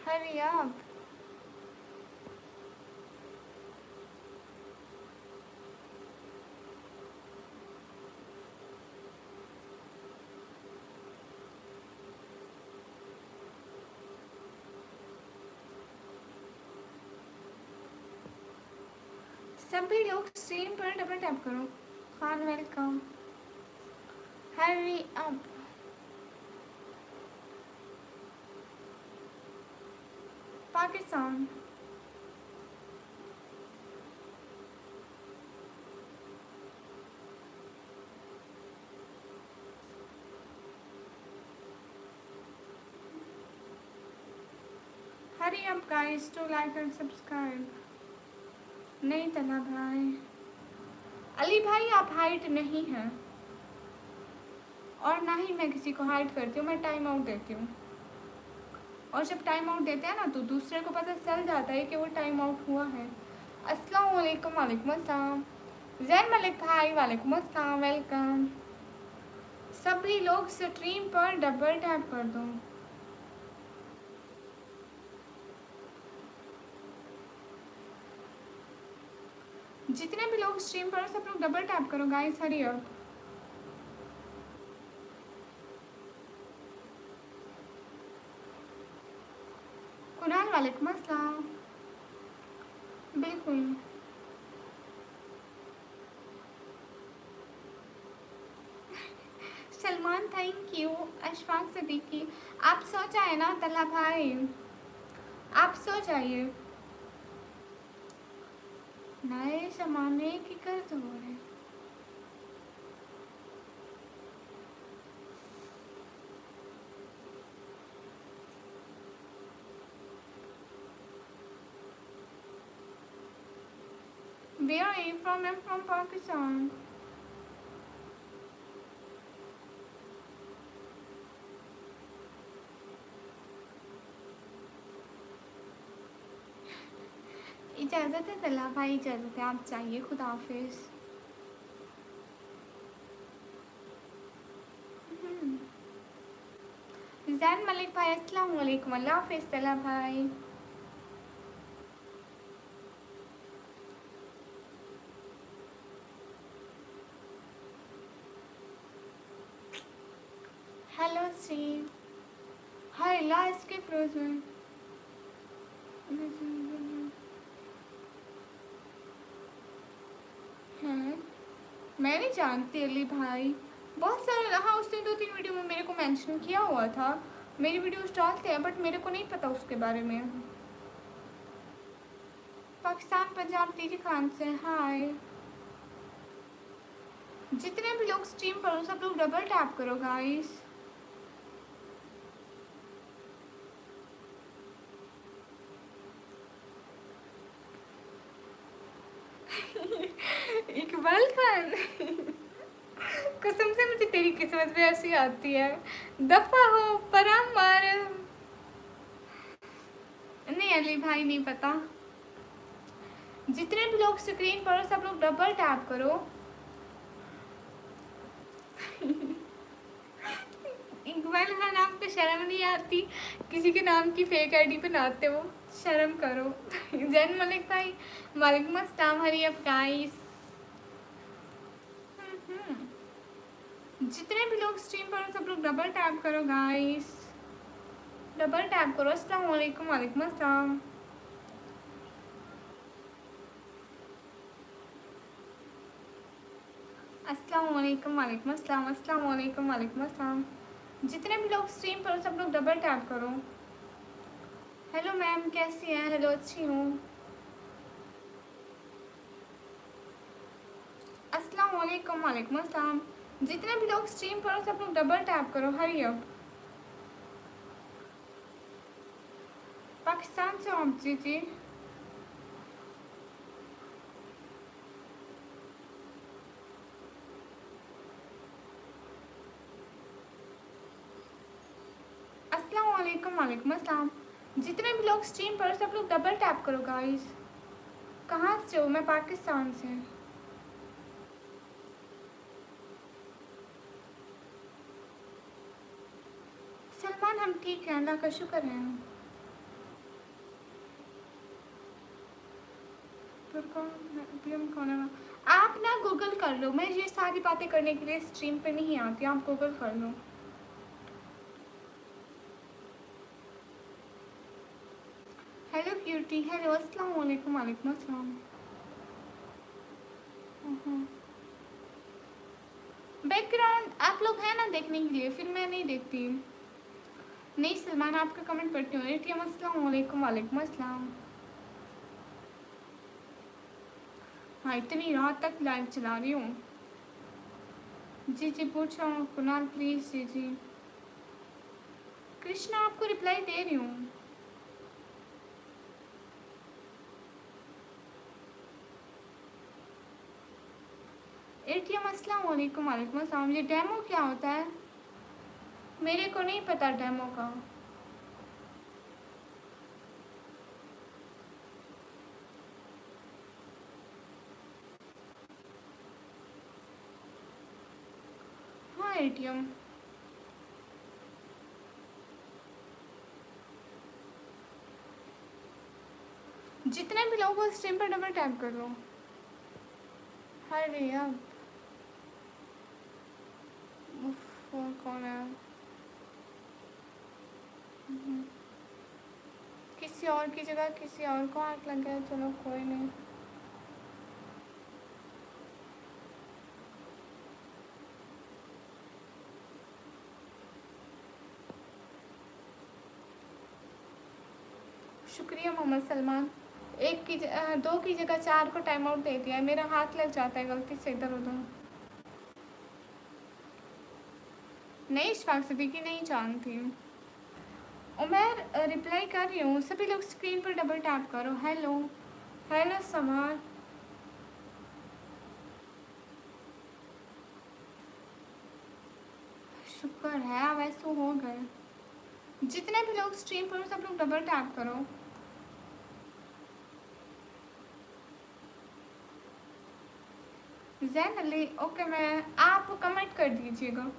हरी आप। सभी लोग स्क्रीन पर डबल टैप करो। Khan welcome. Hurry up. Pakistan. Hurry up guys to like and subscribe. नहीं तला भाई। अली भाई आप हाइट नहीं हैं और ना ही मैं किसी को हाइट करती हूँ, मैं टाइम आउट देती हूँ। और जब टाइम आउट देते हैं ना तो दूसरे को पता चल जाता है कि वो टाइम आउट हुआ है। अस्सलाम वालेकुम। वालेकुम अस्सलाम। जैन मलिक भाई वालेकुम अस्सलाम, वेलकम। सभी लोग स्ट्रीम पर डबल टैप कर दो। जितने भी लोग स्ट्रीम पर सब लोग डबल टैप करो गाइस। Hurry up. कुनाल वालेकुम अस्सलाम। बिल्कुल। Salman thank you. अशफाक सदीकी आप सो जाए ना तला भाई, आप सो जाइए। नए जमाने की कर दो है। Where are you from? I'm from Pakistan. इजाज़त है तला भाई, इजाज़त है, आप चाहिए। खुदा हाफिज़। जैन मलिक भाई अस्सलाम वालेकुम। अल्लाह हाफिज़ तला भाई। हेलो श्री। हाय ला इसके फ्रोजन। हाँ, मैं नहीं जानती अली भाई। बहुत सारे, हाँ उसने 2-3 वीडियो में मेरे को मेंशन किया हुआ था। मेरी वीडियोस डालते हैं बट मेरे को नहीं पता उसके बारे में। पाकिस्तान पंजाब टीजी खान से हाय। जितने भी लोग स्ट्रीम पर हो सब लोग डबल टैप करो गाइस। इकबाल खान। कसम से मुझे तेरी किस्मत भी ऐसी आती है। दफा हो पराम मार। नहीं अली भाई नहीं पता। जितने भी लोग स्क्रीन पर हो सब लोग डबल टैप करो। इकबाल खान आपको शर्म नहीं आती? किसी के नाम की फेक आईडी बनाते हो, शर्म करो। जैन मलिक भाई वालेकुम अस्सलाम। हरी अप गाइस। जितने भी लोग स्ट्रीम पर हो सब लोग डबल टैप करो गाइस। डबल टैप करो। अस्सलाम वालेकुम। वालेकुम अस्सलाम। अस्सलाम वालेकुम। वालेकुम अस्सलाम। अस्सलाम वालेकुम। वालेकुम अस्सलाम। जितने भी लोग स्ट्रीम पर हो सब लोग डबल टैप करो। हेलो मैम कैसी हैं? हेलो अच्छी हूँ। अस्सलाम वालेकुम। वालेकुम अस्सलाम। जितने भी लोग स्ट्रीम पर हो सब लोग डबल टैप करो। हरी अप। पाकिस्तान से आप? जी जी। अस्सलाम वालेकुम। वालेकुम अस्सलाम। जितने भी लोग स्ट्रीम पर हो सब लोग डबल टैप करो गाइस। कहाँ से हो? मैं पाकिस्तान से। सलमान हम ठीक हैं, अल्लाह का शुक्र है। कौन है? आप ना गूगल कर लो। मैं ये सारी बातें करने के लिए स्ट्रीम पे नहीं आती, आप गूगल कर लो। Hello cutie. हेलो अस्सलाम वालेकुम। वालेकुम अस्सलाम। बैकग्राउंड आप लोग हैं ना देखने के लिए, फिर मैं नहीं देखती। नहीं सलमान आपका कमेंट पढ़ती हूँ। एटीएम अस्सलाम वालेकुम। वालेकुम अस्सलाम। हाँ इतनी रात तक लाइव चला रही हूँ। जी जी पूछ रहा हूँ कुणाल प्लीज़। जी जी कृष्णा आपको रिप्लाई दे रही हूँ। एटीएम अस्सलाम वालेकुम। वालेकुम अस्सलाम। ये डेमो क्या होता है? मेरे को नहीं पता डेमो का। हाँ एटीएम। जितने भी लोग हो स्ट्रीम पर डबल टैप कर लो। अरे अब वो कौन है? किसी और की जगह किसी और को आँख लग गया। चलो कोई नहीं। शुक्रिया मोहम्मद सलमान। दो की जगह 4 को टाइम आउट दे दिया है। मेरा हाथ लग जाता है गलती से इधर उधर। नहीं इशफाक सिद्दीकी नहीं जानती। उमर रिप्लाई कर रही हूँ। सभी लोग स्क्रीन पर डबल टैप करो। हेलो हेलो समार। शुक्र है वैसे हो गए। जितने भी लोग स्ट्रीम पर सब लोग डबल टैप करो। जैन अली ओके, मैं आप कमेंट कर दीजिएगा।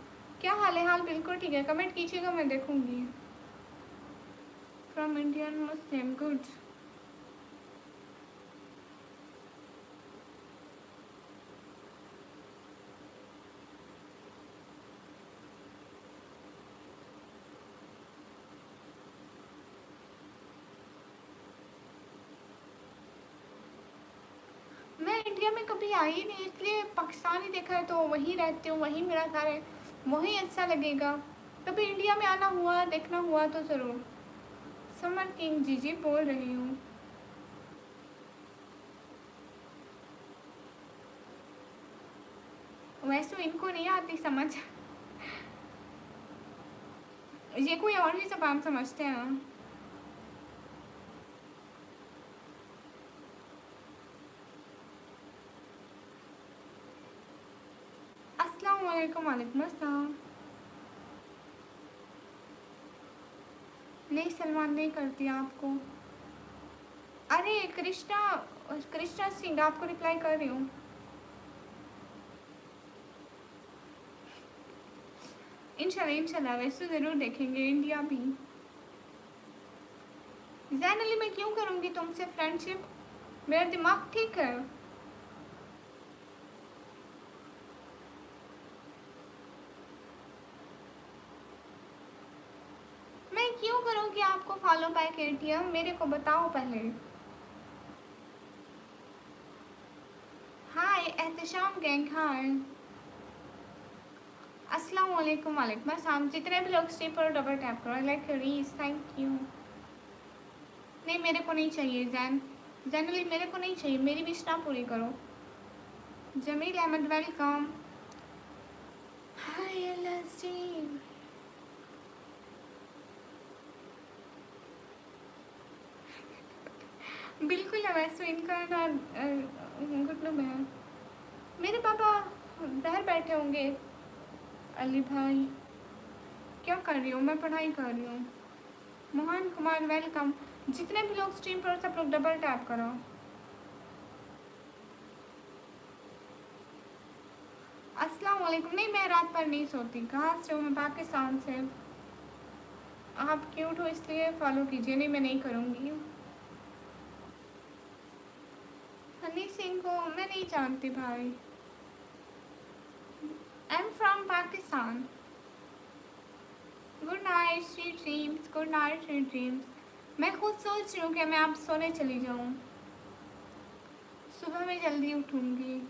क्या हाल है? हाल बिल्कुल ठीक है, कमेंट कीजिएगा, मैं देखूंगी। From Indian Muslim, good. मैं इंडिया में कभी आई ही नहीं, इसलिए पाकिस्तान ही देखा है, तो वहीं रहती हूँ, वहीं मेरा घर है, वहीं अच्छा लगेगा। कभी इंडिया में आना हुआ, देखना हुआ तो ज़रूर। समर किंग जी जी बोल रही हूँ। वैसे इनको नहीं आती समझ। ये कोई और ही जबान समझते हैं। अस्सलाम वालेकुम। वालेकुम अस्सलाम। नहीं, सलमान नहीं करती आपको। अरे कृष्णा, कृष्णा सिंह आपको रिप्लाई कर रही हूँ। इंशाल्लाह इंशाल्लाह, वैसे ज़रूर देखेंगे इंडिया भी। जैन अली मैं क्यों करूँगी तुमसे फ्रेंडशिप, मेरा दिमाग ठीक है। मैं क्यों करूँगी आपको फॉलो बैक एटीएम, मेरे को बताओ पहले। Hi Ehtesham gang, hi. अस्सलाम वालेकुम। वालेकुम अस्सलाम। जितने भी लोग स्ट्रीम पर डबल टैप करो। लाइक रीस, थैंक यू। नहीं मेरे को नहीं चाहिए जैन, जनरली मेरे को नहीं चाहिए, मेरी विश ना पूरी करो। जमील अहमद वेलकम। हाय एलएसडी। बिल्कुल है, वैसे इनका ना घुटनों में है। मेरे पापा बाहर बैठे होंगे। अली भाई क्या कर रही हूँ? मैं पढ़ाई कर रही हूँ। मोहन कुमार वेलकम। जितने भी लोग स्ट्रीम पर सब लोग डबल टैप करो। अस्सलाम वालेकुम। नहीं मैं रात पर नहीं सोती। कहाँ से हो? मैं पाकिस्तान से। आप क्यूट हो इसलिए फॉलो कीजिए। नहीं मैं नहीं करूँगी। हनी सिंह को मैं नहीं जानती भाई। आई am from Pakistan. Good night sweet dreams, good night sweet dreams. मैं खुद सोच रही हूँ कि मैं आप सोने चली जाऊँ, सुबह में जल्दी उठूँगी।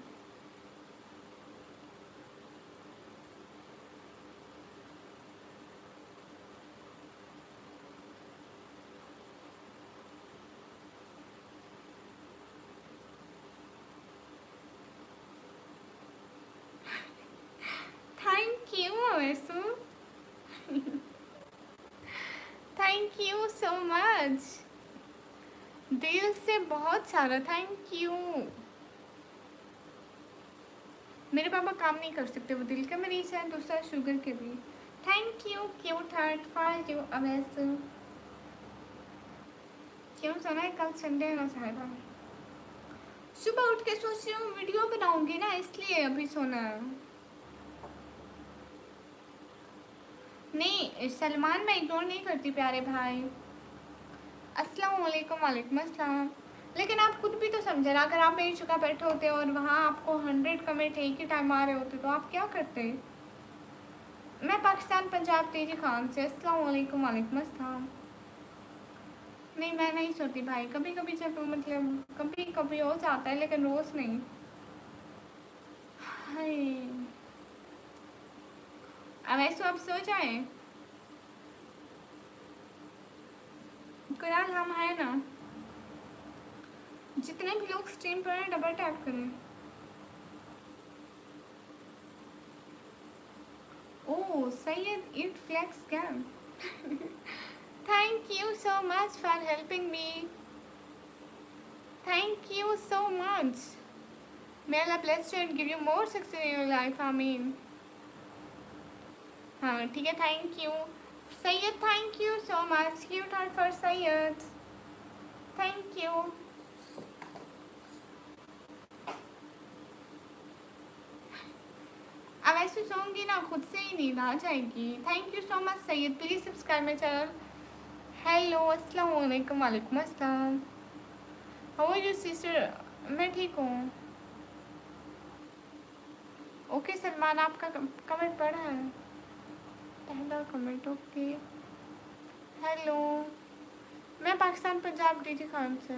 थैंक यू वैसु। थैंक यू सो मच, दिल से बहुत सारा थैंक यू। मेरे पापा काम नहीं कर सकते, वो दिल का मरीज है, दूसरा शुगर के भी। Thank you cute heart for you अवैसु। क्यों सोना है? कल संडे है ना साहिबा। सुबह उठ के सोच रही हूँ वीडियो बनाऊंगी ना, इसलिए अभी सोना है। नहीं सलमान मैं इग्नोर नहीं करती प्यारे भाई। अस्सलाम वालेकुम। वालेकुम अस्सलाम। लेकिन आप खुद भी तो समझे ना, अगर आप मेरी जगह बैठे होते और वहाँ आपको 100 कमेंट एक ही टाइम आ रहे होते तो आप क्या करते? मैं पाकिस्तान पंजाब तेजी खान से। अस्सलाम वालेकुम। वालेकुम अस्सलाम। नहीं मैं नहीं सोती भाई, कभी कभी जब मतलब कभी कभी हो जाता है, लेकिन रोज़ नहीं। हाय अब ऐसे आप सो जाएं। कुरान हम है ना, जितने भी लोग स्ट्रीम पर हैं डबल टैप करें। ओह सैयद इट फ्लेक्स कैम। Thank you so much for helping me. Thank you so much. May Allah bless you and give you more success in your life. Ameen. हाँ ठीक है, thank you Syed, thank you so much, cute heart for Syed, thank you. अब ऐसे सोऊंगी ना खुद से ही नींद आ जाएगी। Thank you so much Syed, please subscribe my channel. Hello अस्सलाम वालेकुम, वालेकुम अस्सलाम। How are you sister? मैं ठीक हूँ। ओके सलमान, आपका कमेंट पढ़ा है, पहला कमेंट। ओके हेलो, मैं पाकिस्तान पंजाब डीजी खान से।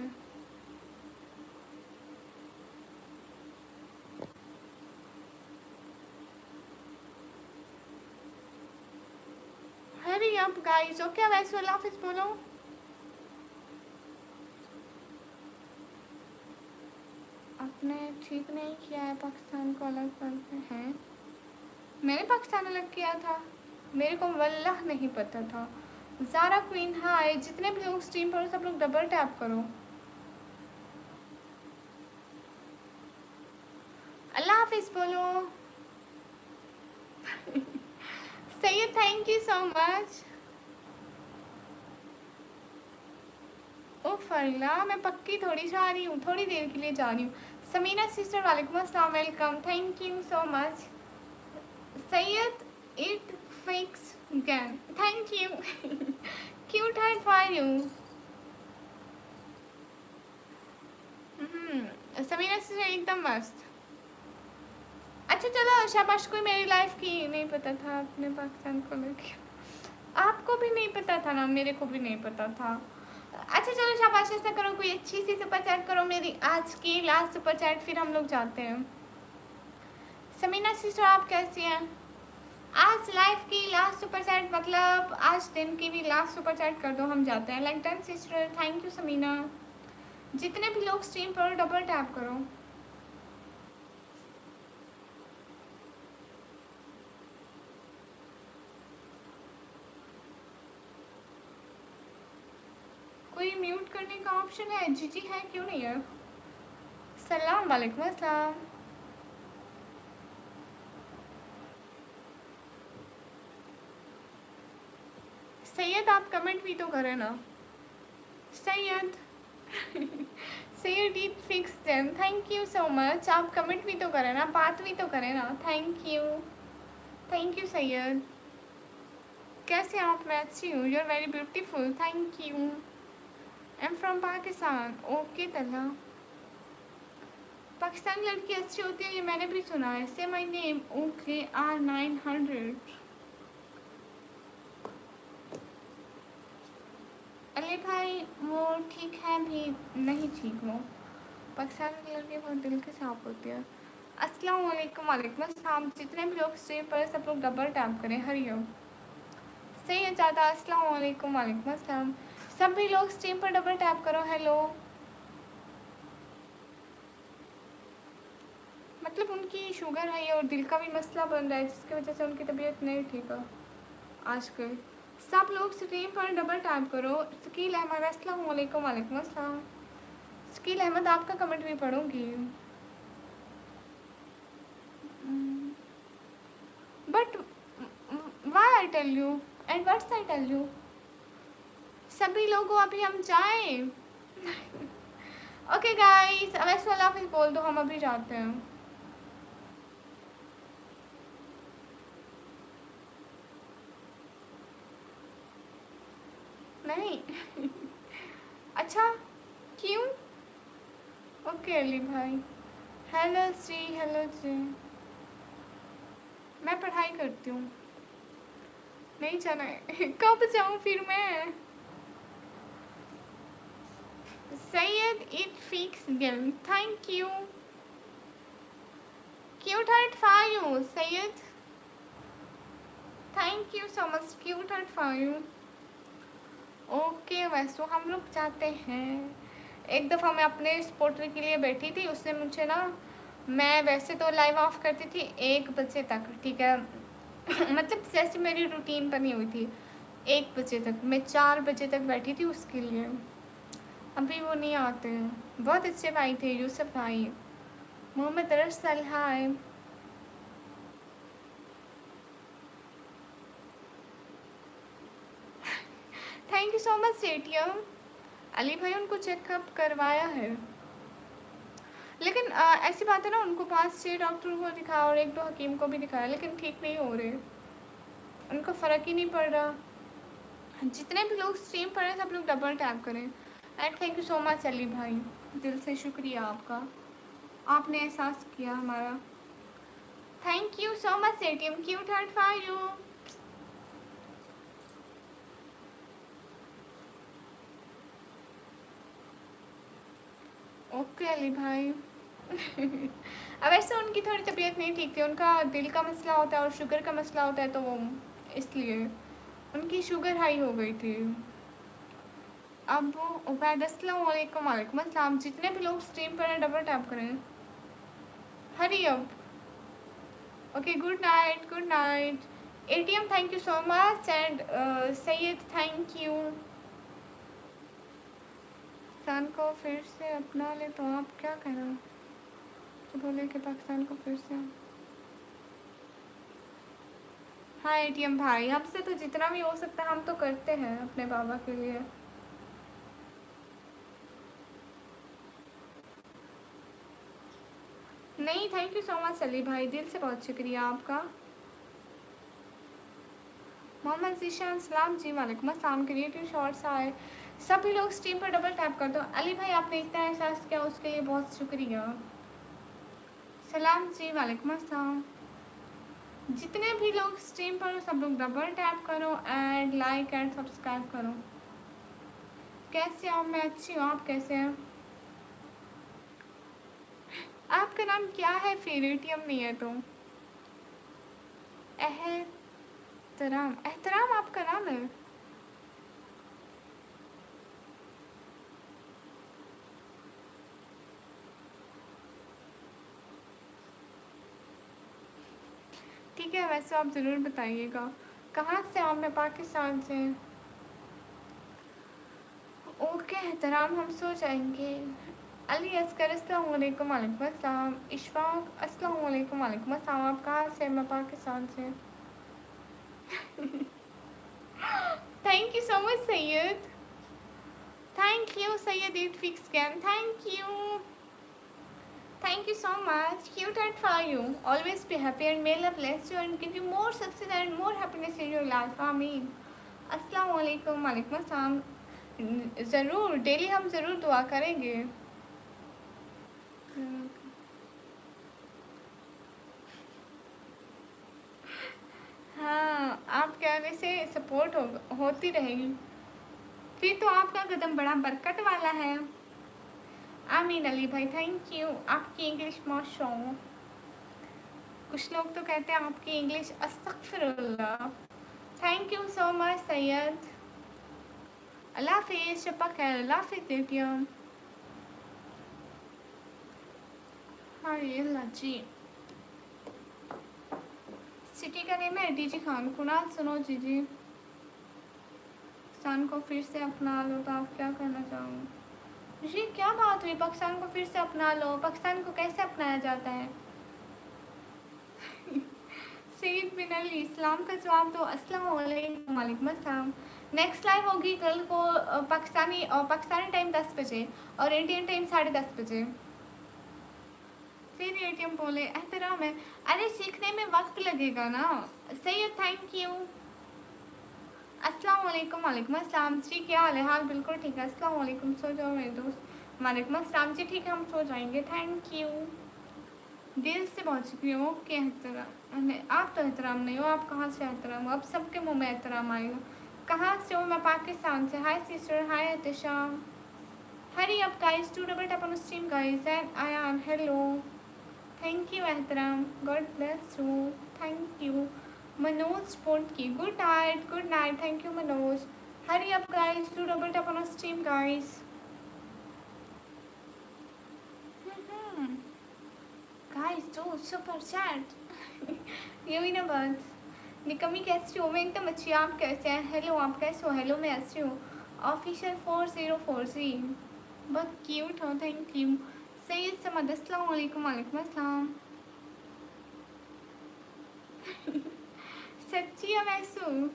Hurry up guys. ओके वैसे अल्लाह हाफिज़ बोलो। आपने ठीक नहीं किया है, पाकिस्तान को अलग करते हैं। मैंने पाकिस्तान अलग किया था? मेरे को वल्लाह नहीं पता था। ज़ारा क्वीन हाय, जितने भी लोग स्ट्रीम पर हो सब लोग डबल टैप करो। अल्लाह हाफिज़ बोलो। Syed thank you so much. ओ फरला, मैं पक्की थोड़ी जा रही हूँ, थोड़ी देर के लिए जा रही हूँ। समीना सिस्टर वालेकुम अस्सलाम, welcome, thank you so much. Syed it fix gain, thank you. Cute heart for you. Sameena sister एकदम मस्त। अच्छा चलो शाबाश, कोई मेरी लाइफ की नहीं पता था, अपने पाकिस्तान को लेके। आपको भी नहीं पता था ना, मेरे को भी नहीं पता था। अच्छा चलो शाबाश, ऐसा करो कोई अच्छी सी सुपर चैट करो, मेरी आज की लास्ट सुपर चैट, फिर हम लोग जाते हैं। समीना सिस्टर आप कैसी हैं? आज लाइफ की लास्ट सुपर चैट, मतलब आज दिन की भी लास्ट सुपर चैट कर दो, हम जाते हैं। Like done sister, thank you Sameena. जितने भी लोग स्ट्रीम पर डबल टैप करो। कोई म्यूट करने का ऑप्शन है? जी है, क्यों नहीं है? सलाम वालेकुम अस्सलाम। सैयद आप कमेंट भी तो करें ना Syed. Syed it fix them, thank you so much. आप कमेंट भी तो करें ना, बात भी तो करें ना। Thank you Syed. कैसे हैं आप? मैं अच्छी हूँ, you are very beautiful, thank you. I am from Pakistan. Okay Talha, Pakistani लड़की अच्छी होती है, ये मैंने भी सुना है। से my name okay R900। Ali भाई वो ठीक है भी नहीं ठीक वो, पाकिस्तानी की लड़की बहुत दिल के साफ होती है। अस्सलाम वालेकुम, वालेकुम अस्सलाम। जितने भी लोग स्ट्रीम पर सब लोग डबल टैप करें। हरिओम। सही है ज़्यादा। अस्सलाम वालेकुम, वालेकुम अस्सलाम। सभी लोग स्ट्रीम पर डबल टैप करो। हेलो। मतलब उनकी शुगर है और दिल का भी मसला बन रहा है, जिसकी वजह से उनकी तबीयत नहीं ठीक है आजकल। सब लोग स्क्रीन पर डबल टैप करो। शकील अहमद, अस्सलाम वालेकुम, वालेकुम अस्सलाम। शकील अहमद आपका कमेंट भी पढ़ूंगी। But why I tell you and what's I tell you, सभी लोगों अभी हम जाएं। ओके गाइस, अब ऐसा वाला फिर बोल दो, हम अभी जाते हैं। नहीं। अच्छा क्यों? ओके अली भाई। हेलो श्री, हेलो जी। मैं पढ़ाई करती हूँ। नहीं जाना है। कब जाऊँ फिर मैं? Syed it fix game, thank you. Cute heart for you Syed, thank you so much. Cute heart for you. Okay वैसे हम लोग जाते हैं। एक दफ़ा मैं अपने स्पोर्टर के लिए बैठी थी, उसने मुझे ना, मैं वैसे तो लाइव ऑफ करती थी 1 बजे तक, ठीक है। मतलब जैसे मेरी रूटीन बनी हुई थी 1 बजे तक, मैं 4 बजे तक बैठी थी उसके लिए। अभी वो नहीं आते हैं। बहुत अच्छे भाई थे, यूसुफ भाई। Mohammad Arsal hi. Thank you so much सेटियम। अली भाई उनको चेकअप करवाया है, लेकिन ऐसी बात है ना, उनको 5-6 डॉक्टर को दिखाया और 1-2 हकीम को भी दिखाया, लेकिन ठीक नहीं हो रहे, उनको फ़र्क ही नहीं पड़ रहा। जितने भी लोग स्ट्रीम पर हैं सब लोग डबल टैप करें। And thank you so much Ali भाई, दिल से शुक्रिया आपका, आपने एहसास किया हमारा। Thank you so much ATM, cute heart for you. Okay Ali भाई। अब ऐसे उनकी थोड़ी तबीयत नहीं ठीक थी, उनका दिल का मसला होता है और शुगर का मसला होता है, तो वो इसलिए उनकी शुगर हाई हो गई थी। अब उबैद अस्सलाम वालेकुम। वालेकुम अस्सलाम। जितने भी लोग स्ट्रीम पर हैं डबल टैप करें, hurry up. Okay, good night, good night. ATM thank you so much and Syed thank you. Pakistan को फिर से अपना ले तो आप क्या कह रहे हो? तो बोले कि पाकिस्तान को फिर से। हाँ एटीएम भाई, हमसे तो जितना भी हो सकता है हम तो करते हैं अपने बाबा के लिए। नहीं, thank you so much Ali भाई, दिल से बहुत शुक्रिया आपका। मोहम्मद जीशान सलाम जी, वालेकुम अस्सलाम। क्रिएटिव शॉर्ट्स आए, सभी लोग स्ट्रीम पर डबल टैप कर दो। अली भाई आपने इतना एहसास किया उसके लिए बहुत शुक्रिया। सलाम जी, वालेकुम अस्सलाम। जितने भी लोग स्ट्रीम पर हो सब लोग डबल टैप करो एंड लाइक एंड सब्सक्राइब करो। कैसे हो? मैं अच्छी हूँ, आप कैसे हैं? आपका नाम क्या है फिर? एटीएम नहीं है तो एहतराम। एहतराम आपका नाम है? ठीक है, वैसे आप ज़रूर बताइएगा कहाँ से आप? मैं पाकिस्तान से। ओके एहतराम, हम सो जाएंगे। अली असकर अस्सलाम वालेकुम। वालेकुम अस्सलाम। इशफाक अस्सलाम वालेकुम। वालेकुम अस्सलाम। आप कहाँ से? मैं पाकिस्तान से। Thank you so much Syed. Thank you Syed it fix can, thank you. Thank you so much. Cute and for you. Always be happy and may Allah bless you and give you more success and more happiness in your life. Ameen. अस्सलाम वालेकुम। वालेकुम अस्सलाम। ज़रूर, daily हम ज़रूर दुआ करेंगे। हाँ, आपके आने से सपोर्ट होती रहेगी, फिर तो आपका कदम बड़ा बरकत वाला है। आमीन अली भाई, थैंक यू। आपकी इंग्लिश माशाअल्लाह। कुछ लोग तो कहते हैं आपकी इंग्लिश अस्तगफिरुल्लाह। Thank you so much Syed. अल्लाह हाफिज़, शब्बा खैर। अल्लाह हाफिज़ एटीएम। हाँ ये अल्लाह जी। सिटी का नेम है डीजी खान। कुणाल सुनो जी, पाकिस्तान को फिर से अपना लो तो आप क्या करना चाहोगे? जी क्या बात हुई? पाकिस्तान को फिर से अपना लो, पाकिस्तान को कैसे अपनाया जाता है? सईद बिन अली, इस्लाम का जवाब दो। अस्सलाम वालेकुम। वालेकुम अस्सलाम। नेक्स्ट लाइव होगी कल को पाकिस्तानी टाइम 10 बजे और इंडियन टाइम 10:30 बजे। फिर एटीएम बोले एहतराम है। अरे सीखने में वक्त लगेगा ना सैयद, थैंक यू। अस्सलाम वालेकुम। वालेकुम अस्सलाम जी, क्या हाल है? हाल बिल्कुल ठीक है। अस्सलाम वालेकुम, सो जाओ मेरे दोस्त। वालेकुम अस्सलाम जी, ठीक है हम सो जाएंगे, थैंक यू। दिल से बहुत शुक्रिया। ओके एहतराम, आप तो एहतराम नहीं हो, आप कहाँ से एहतराम हो? अब सबके मुंह में एहतराम आएगा। कहाँ से हो? मैं पाकिस्तान से। Hi sister, hi Ehtesham. Hurry up guys, to double tap on stream guys and Ayaan hello. Thank you Ehtram, god bless you, thank you. Manoj support की, good night, good night, thank you Manoj. Hurry up guys, to double tap on stream guys. Guys do super chat. ये हुई ना बात। निकमी कैसी हो? मैं एकदम अच्छी, आप कैसे हैं? हेलो, आप कैसे हो? हेलो, मैं अच्छी हूँ। ऑफिशियल 4043 बहुत क्यूट हो, थैंक यू। सैयद समद अस्सलाम वालेकुम। वालेकुम अस्सलाम। सच्ची है वैसू,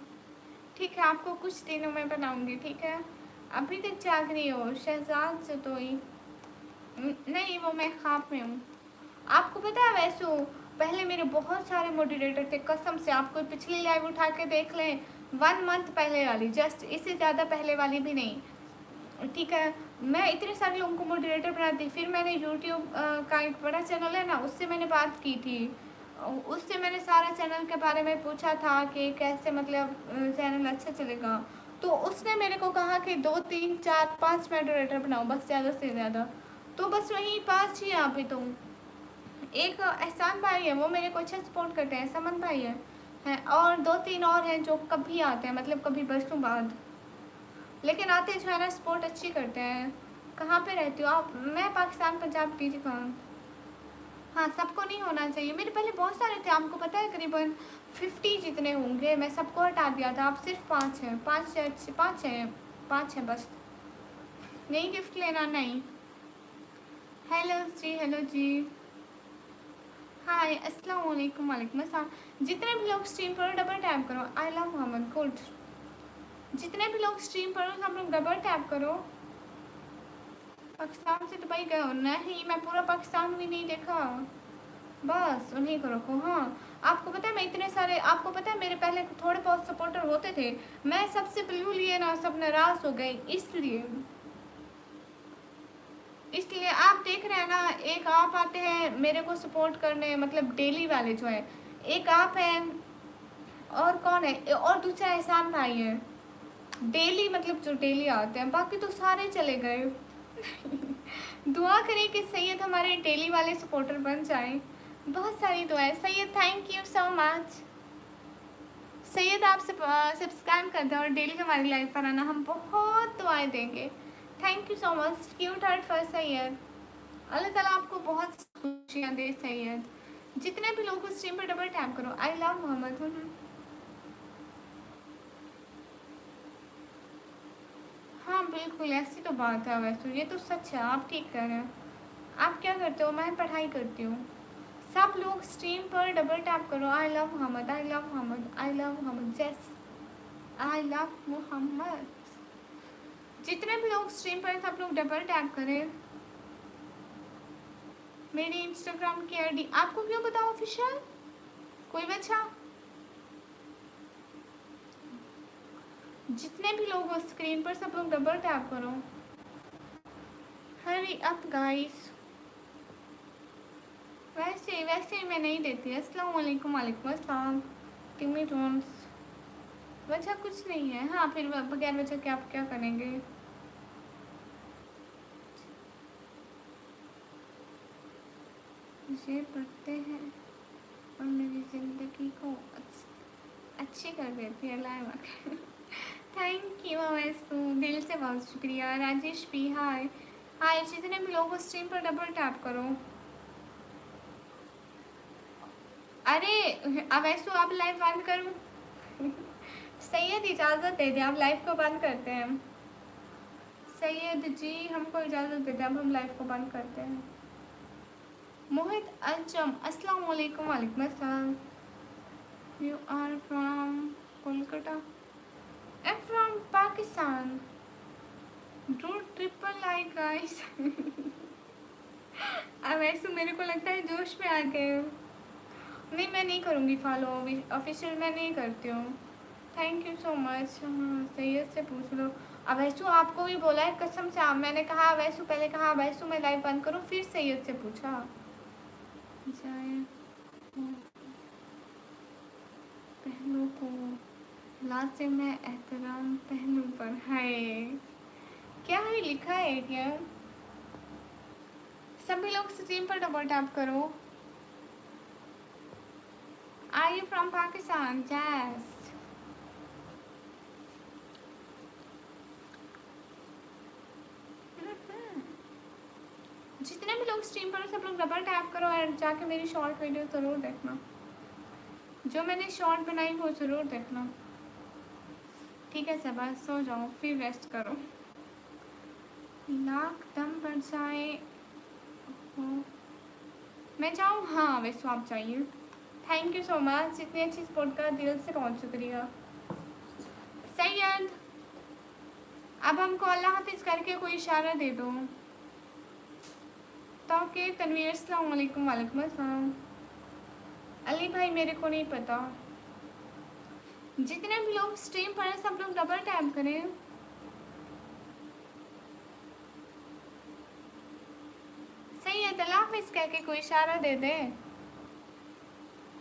ठीक है, आपको कुछ दिनों में बनाऊंगी, ठीक है। अभी तक जाग रही हो शहजाद जतोई? नहीं, वो मैं ख्वाब में हूँ। आपको पता है वैसे पहले मेरे बहुत सारे मोटिवेटर थे, कसम से। आपको पिछली लाइव उठा के देख लें, 1 मंथ पहले वाली, जस्ट इससे ज़्यादा पहले वाली भी नहीं, ठीक है। मैं इतने सारे लोगों को मोटिवेटर बनाती। फिर मैंने यूट्यूब का एक बड़ा चैनल है ना, उससे मैंने बात की थी। उससे मैंने सारा चैनल के बारे में पूछा था कि कैसे मतलब चैनल अच्छा चलेगा। तो उसने मेरे को कहा कि 2 3 4 5 मोटिवेटर बनाओ, बस ज़्यादा से ज़्यादा। तो बस वही 5 ही यहाँ पे। तो एक एहसान भाई है, वो मेरे को अच्छा सपोर्ट करते हैं। समन भाई है और 2 3 और हैं जो कभी आते हैं, मतलब कभी बरसों बाद, लेकिन आते जो है ना सपोर्ट अच्छी करते हैं। कहाँ पे रहती हो आप? मैं पाकिस्तान, पंजाब, टीजी खान। हाँ, सबको नहीं होना चाहिए। मेरे पहले बहुत सारे थे, आपको पता है, करीबन 50 जितने होंगे। मैं सबको हटा दिया था, अब सिर्फ 5 हैं। 5 हैं, 5 हैं, 5 हैं बस। नहीं गिफ्ट लेना, नहीं। हेलो जी, हेलो जी, हाय, अस्सलाम वालेकुम, वालेकुम अस्सलाम। जितने भी लोग स्ट्रीम पर डबल टैप करो। I love Mohammad good. जितने भी लोग स्ट्रीम पर सब लोग डबल टैप करो। पाकिस्तान से दुबई गए हो? नहीं, मैं पूरा पाकिस्तान भी नहीं देखा, बस उन्हीं को रखो। हाँ, आपको पता है मैं इतने सारे, आपको पता है मेरे पहले थोड़े बहुत सपोर्टर होते थे, मैं सबसे ब्लू लिए ना, सब नाराज हो गए। इसलिए आप देख रहे हैं ना, एक आप आते हैं मेरे को सपोर्ट करने, मतलब डेली वाले जो है, एक आप हैं, और कौन है, और दूसरा एहसान भाई है, डेली, मतलब जो डेली आते हैं। बाकी तो सारे चले गए। दुआ करें कि सैयद हमारे डेली वाले सपोर्टर बन जाए। बहुत सारी दुआएं Syed, thank you so much. Syed आप सब्सक्राइब कर दें और डेली हमारी लाइफ पर आना, हम बहुत दुआएं देंगे। Thank you so much, cute heart for Syed. अल्लाह ताला आपको बहुत खुशियाँ दे सैयद। जितने भी लोग स्ट्रीम पर डबल टैप करो। I love Mohammad. हाँ बिल्कुल, ऐसी तो बात है। वैसे ये तो सच है, आप ठीक कह रहे हैं। आप क्या करते हो? मैं पढ़ाई करती हूँ। सब लोग स्ट्रीम पर डबल टैप करो। I love Mohammad, I love Mohammad, I love Mohammad, जैस आई लव मोहम्मद। जितने भी लोग स्ट्रीम पर सब लोग डबल टैप करें। मेरी इंस्टाग्राम की आईडी आपको क्यों बताओ ऑफिशियल? कोई बच्चा? जितने भी लोग हो स्क्रीन पर सब लोग डबल टैप करो। हरी अप गाइस। वैसे वैसे मैं नहीं देती। अस्सलाम वालेकुम, वालेकुम अस्सलाम। टिमी टोन्स। वजह कुछ नहीं है। हाँ, फिर बगैर वजह के आप क्या करेंगे? ये पढ़ते हैं और मेरी ज़िंदगी को अच्छी कर देती है लाइव। थैंक यू वैसू, दिल से बहुत शुक्रिया। राजेश भी हाय। हाय, जितने भी लोग स्ट्रीम पर डबल टैप करो। अरे अब ऐसू आप लाइव बंद करूँ? सैयद इजाज़त दे दे, आप लाइव को बंद करते हैं। सैयद जी हमको इजाज़त दे दे, अब हम लाइव को बंद करते हैं। मोहित अंजम, अस्सलाम वालेकुम, वालेकुम अस्सलाम। You are from Kolkata? I am from Pakistan. Do triple like guys. अब ऐसे मेरे को लगता है जोश में आ गए हो। नहीं, मैं नहीं करूँगी फॉलो, ऑफिशियल मैं नहीं करती हूँ। Thank you so much. हाँ, सैयद से पूछ लो। अब वैसू आपको भी बोला है कसम से। मैंने कहा वैसू, पहले कहा वैसू मैं लाइव बंद करूँ, फिर सैयद से पूछा जाए पहलू को लाजिम है एहतराम पहलू पर है। क्या है लिखा है क्या? सभी लोग स्ट्रीम पर डबल टैप करो। Are you from Pakistan? Yes. जितने भी लोग स्ट्रीम पर सब लोग डबल टैप करो और जाके मेरी शॉर्ट वीडियो ज़रूर देखना। जो मैंने शॉर्ट बनाई वो ज़रूर देखना। ठीक है सब, सो जाओ फिर रेस्ट करो। लाख दम बढ़ जाए हो। मैं जाऊँ? हाँ वैसे आप जाइए। थैंक यू सो मच, इतनी अच्छी सपोर्ट का दिल से बहुत शुक्रिया। सैयद अब हमको अल्लाह हाफिज करके कोई इशारा दे दो। तो के तनवीर अस्सलाम वालेकुम। वालेकुम अस्सलाम। अली भाई मेरे को नहीं पता। जितने भी लोग स्ट्रीम पर हैं सब लोग डबल टैप करें। सैयद अल्लाह हाफिज कह के कोई इशारा दे दे।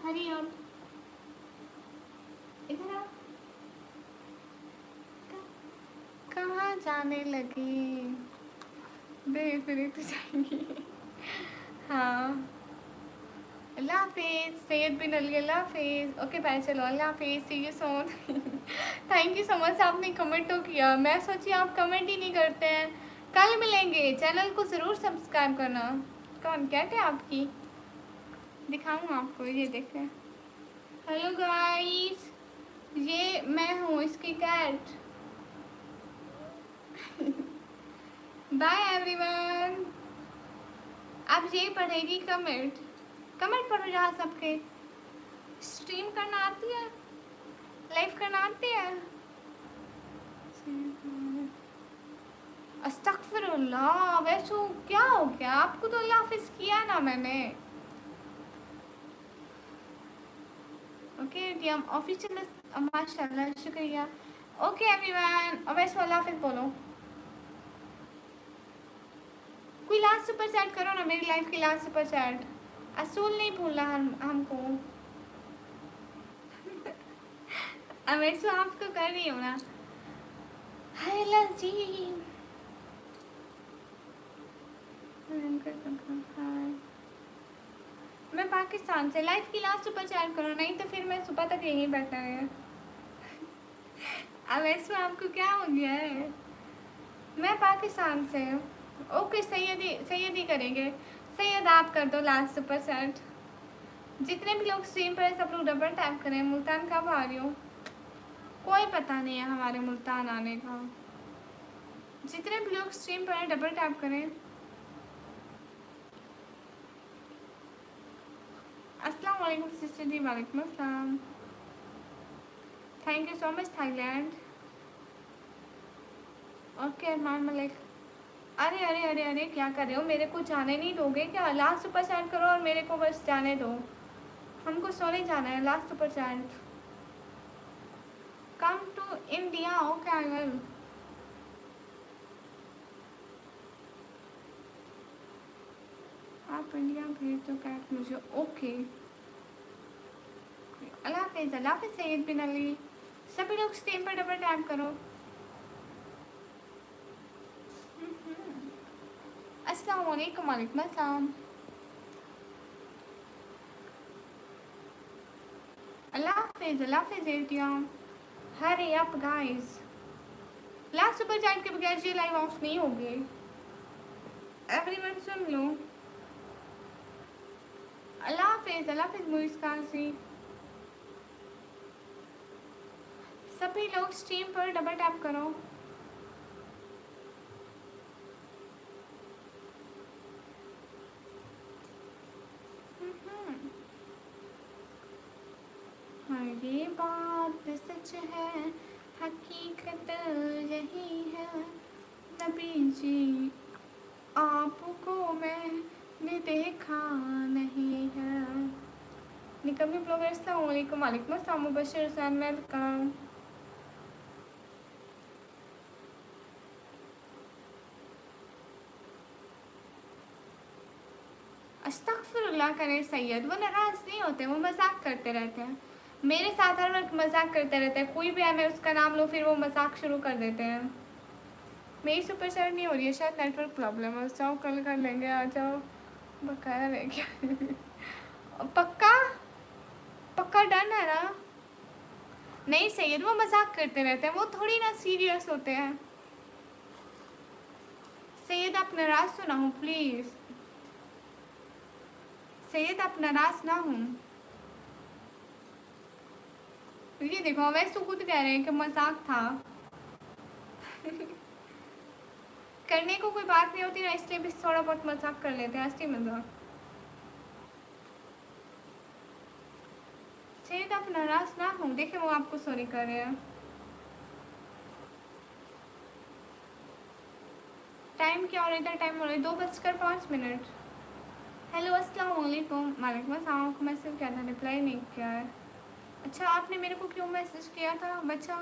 हरी अब इधर आ। कहाँ जाने लगी? देख रही तो जाएंगी। हाँ अल्लाह हाफिज। सैयद बिन अली अल्लाह हाफिज। Okay bye. चलो अल्लाह हाफिज। See you soon. Thank you so much. आपने कमेंट तो किया, मैं सोची आप कमेंट ही नहीं करते हैं। कल मिलेंगे। चैनल को ज़रूर सब्सक्राइब करना। कौन कैट है आपकी? दिखाऊँ आपको, ये देखें। हेलो गाइस, ये मैं हूँ इसकी कैट। Bye everyone. अब ये पढ़ेगी कमेंट। कमेंट पढ़ो जहाँ सबके। स्ट्रीम करना आती है? लाइव करना आती है? अस्तगफिरुल्लाह। वैसे क्या हो गया आपको? तो अल्लाह हाफिज किया ना मैंने। ओके डियम ऑफिशियल। माशाल्लाह शुक्रिया। Okay everyone. वैसे अल्लाह हाफिज बोलो। कोई लास्ट सुपर चैट करो ना, मेरी लाइफ की लास्ट सुपर चैट। असूल नहीं भूलना हमको। अब ऐसे आपको कर रही हूँ ना। हेलो जी। मैं पाकिस्तान से। लाइफ की लास्ट सुपर चैट करो, नहीं तो फिर मैं सुबह तक यहीं बैठा है। अब ऐसे आपको क्या हो गया है? मैं पाकिस्तान से। ओके सैयद ही करेंगे। सैयद आप कर दो लास्ट सुपर चैट। जितने भी लोग स्ट्रीम पर है सब लोग डबल टैप करें। मुल्तान कब आ रही हो? कोई पता नहीं है हमारे मुल्तान आने का। जितने भी लोग स्ट्रीम पर हैं डबल टैप करें। अस्सलाम वालेकुम सिस्टर जी। वालेकुम अस्सलाम। Thank you so much Thailand. Okay Arman Malik. अरे अरे अरे अरे क्या कर रहे हो? मेरे को जाने नहीं दोगे क्या? लास्ट सुपर चैट करो और मेरे को बस जाने दो। हमको सोने जाना है। Last super chat. Come to India. Okay I will. आप इंडिया भेज दो कैट मुझे। ओके अल्लाह हाफिज। अल्लाह हाफिज सैयद बिन अली। सभी लोग स्ट्रीम पर डबल टैप करो। अस्सलाम वालेकुम। वालेकुम अस्सलाम। अल्लाह हाफिज। अल्लाह हाफिज ATM. Hurry up guys. Last super chat के बगैर ये लाइव ऑफ नहीं होगी। एवरीवन सुन लो। अल्लाह हाफिज। अल्लाह हाफिज मुइस काजी। सभी लोग स्ट्रीम पर डबल टैप करो। ये बात सच है, हकीकत यही है। नबी जी आपको मैंने देखा नहीं है। निकम्मी ब्लॉगर अस्सलाम वालेकुम। वालेकुम अस्सलाम। मुबशिर हुसैन वेलकम। अस्तगफिरुल्लाह करें सैयद। वो नाराज़ नहीं होते, वो मजाक करते रहते हैं। मेरे साथ हर वक्त मजाक करते रहते हैं। कोई भी है मैं उसका नाम लो फिर वो मजाक शुरू कर देते हैं। मेरी सुपर चैट नहीं हो रही है, शायद नेटवर्क प्रॉब्लम है। जाओ कल कर लेंगे। आ जाओ। बकाया रह गया। पक्का पक्का डन है ना? नहीं सैयद वो मजाक करते रहते हैं, वो थोड़ी ना सीरियस होते हैं। सैयद आप नाराज़ तो ना हो प्लीज़। सैयद आप नाराज़ ना हो। ये देखो वैसे तो खुद कह रहे हैं कि मजाक था। करने को कोई बात नहीं होती ना, इसलिए भी थोड़ा बहुत मजाक कर लेते हैं। हंसी मजाक। सैयद आप नाराज़ ना हो। देखे वो आपको सॉरी कर रहे हैं। टाइम क्या हो रहा है? इतना टाइम हो रहा है 2:05। हेलो अस्सलाम वालेकुम। वालेकुम अस्सलाम को मैसेज किया था, रिप्लाई नहीं किया है। अच्छा, आपने मेरे को क्यों मैसेज किया था बच्चा?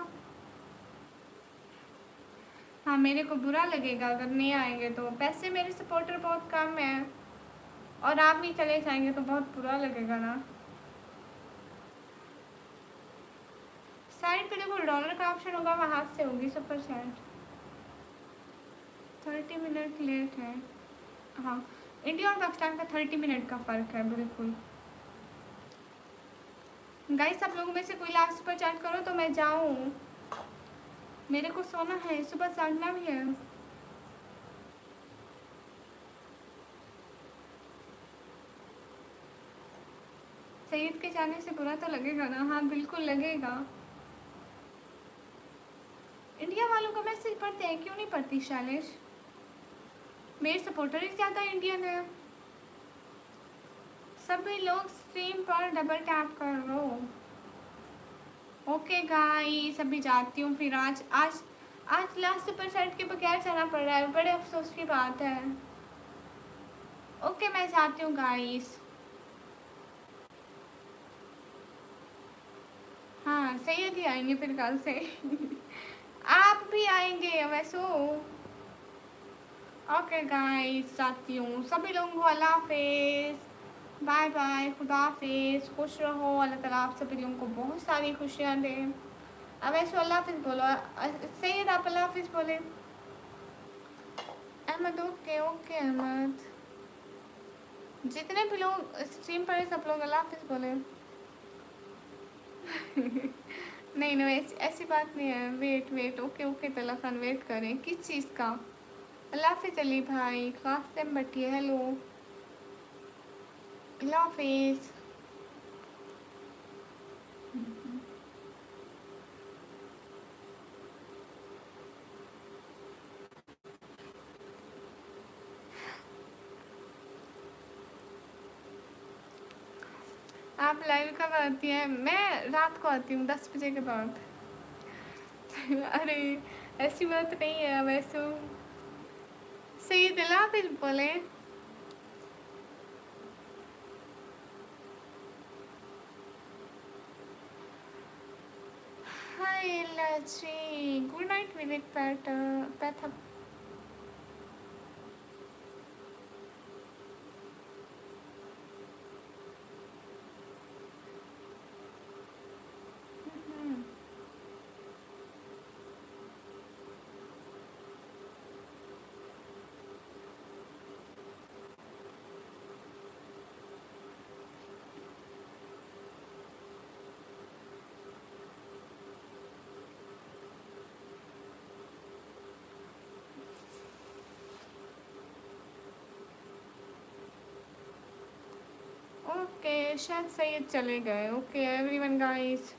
हाँ, मेरे को बुरा लगेगा अगर नहीं आएंगे तो। पैसे मेरे सपोर्टर बहुत कम है और आप भी चले जाएंगे तो बहुत बुरा लगेगा ना। साइड पे देखो डॉलर का ऑप्शन होगा, वहाँ से होगी सुपर चैट। 30 मिनट लेट है। हाँ, इंडिया और पाकिस्तान का 30 मिनट का फ़र्क है बिल्कुल। गाइस, आप लोगों में से कोई लास्ट सुपर चैट करो तो मैं जाऊँ। मेरे को सोना है, सुबह जागना भी है। सईद के जाने से बुरा तो लगेगा ना? हाँ बिल्कुल लगेगा। इंडिया वालों का मैसेज पढ़ते हैं, क्यों नहीं पढ़ती शैलेश? मेरे सपोर्टर ही ज़्यादा इंडियन है। सभी लोग स्ट्रीम पर डबल टैप करो। ओके गाइस, अभी जाती हूँ फिर। आज आज आज लास्ट सुपर सेट के बगैर जाना पड़ रहा है, बड़े अफसोस की बात है। ओके, मैं जाती हूँ गाइस। हाँ, सैयद ही आएंगे फिर कल से। आप भी आएंगे वैसे। ओके गाइस, जाती हूँ। सभी लोगों को अल्लाह हाफिज़, बाय बाय, खुदा हाफिज़। खुश रहो, अल्लाह ताला आप सभी लोगों को बहुत सारी खुशियाँ दें। अब ऐसे अल्लाह हाफिज़ बोलो। सैयद आप अल्लाह हाफिज़ बोले। Ahmed okay okay Ahmed. जितने भी लोग स्ट्रीम पर है सब लोग अल्लाह हाफिज़ बोले। नहीं नहीं, ऐसी बात नहीं है। वेट वेट, ओके ओके तला खान, वेट करें किस चीज़ का? अल्लाह हाफिज़ अली भाई। कासिम भट्टिया हेलो, अल्लाह हाफिज़। आप लाइव कब आती हैं? मैं रात को आती हूँ 10 बजे के बाद। अरे ऐसी बात नहीं है वैसे। सईद अल्लाह हाफिज़ बोले। Hi Lachi, good night Vivek पैथ। ओके, शायद सैयद चले गए। Okay everyone guys,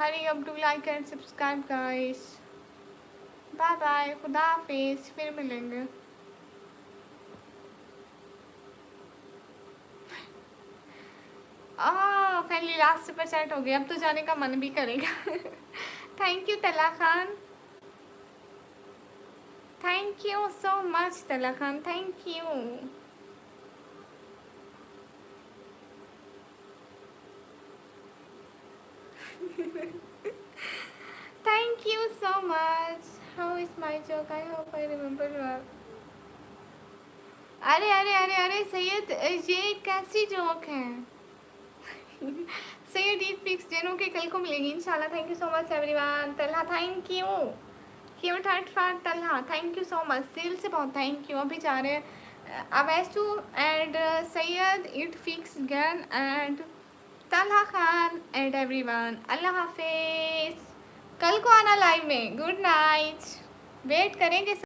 hurry up do like and subscribe guys. Bye bye, खुदा हाफिज़, फिर मिलेंगे। फाइनली लास्ट सुपर चैट हो गया, अब तो जाने का मन भी करेगा। Thank you Tala Khan, thank you so much Tala Khan, thank you. Thank you so much. How is my joke? I hope I remember well. अरे अरे अरे अरे सैयद, ये कैसी जोक है? सैयद ईद फिक्स जेनो के कल को मिलेगी इंशाल्लाह। Thank you so much everyone. Talha thank you, cute heart for Talha, thank you so much, दिल से बहुत थैंक यू। अभी जा रहे हैं अवैसू एंड सैयद ईद फिक्स गन and Talha Khan and everyone. अल्लाह हाफिज़, कल को आना लाइव में। गुड नाइट, वेट करेंगे।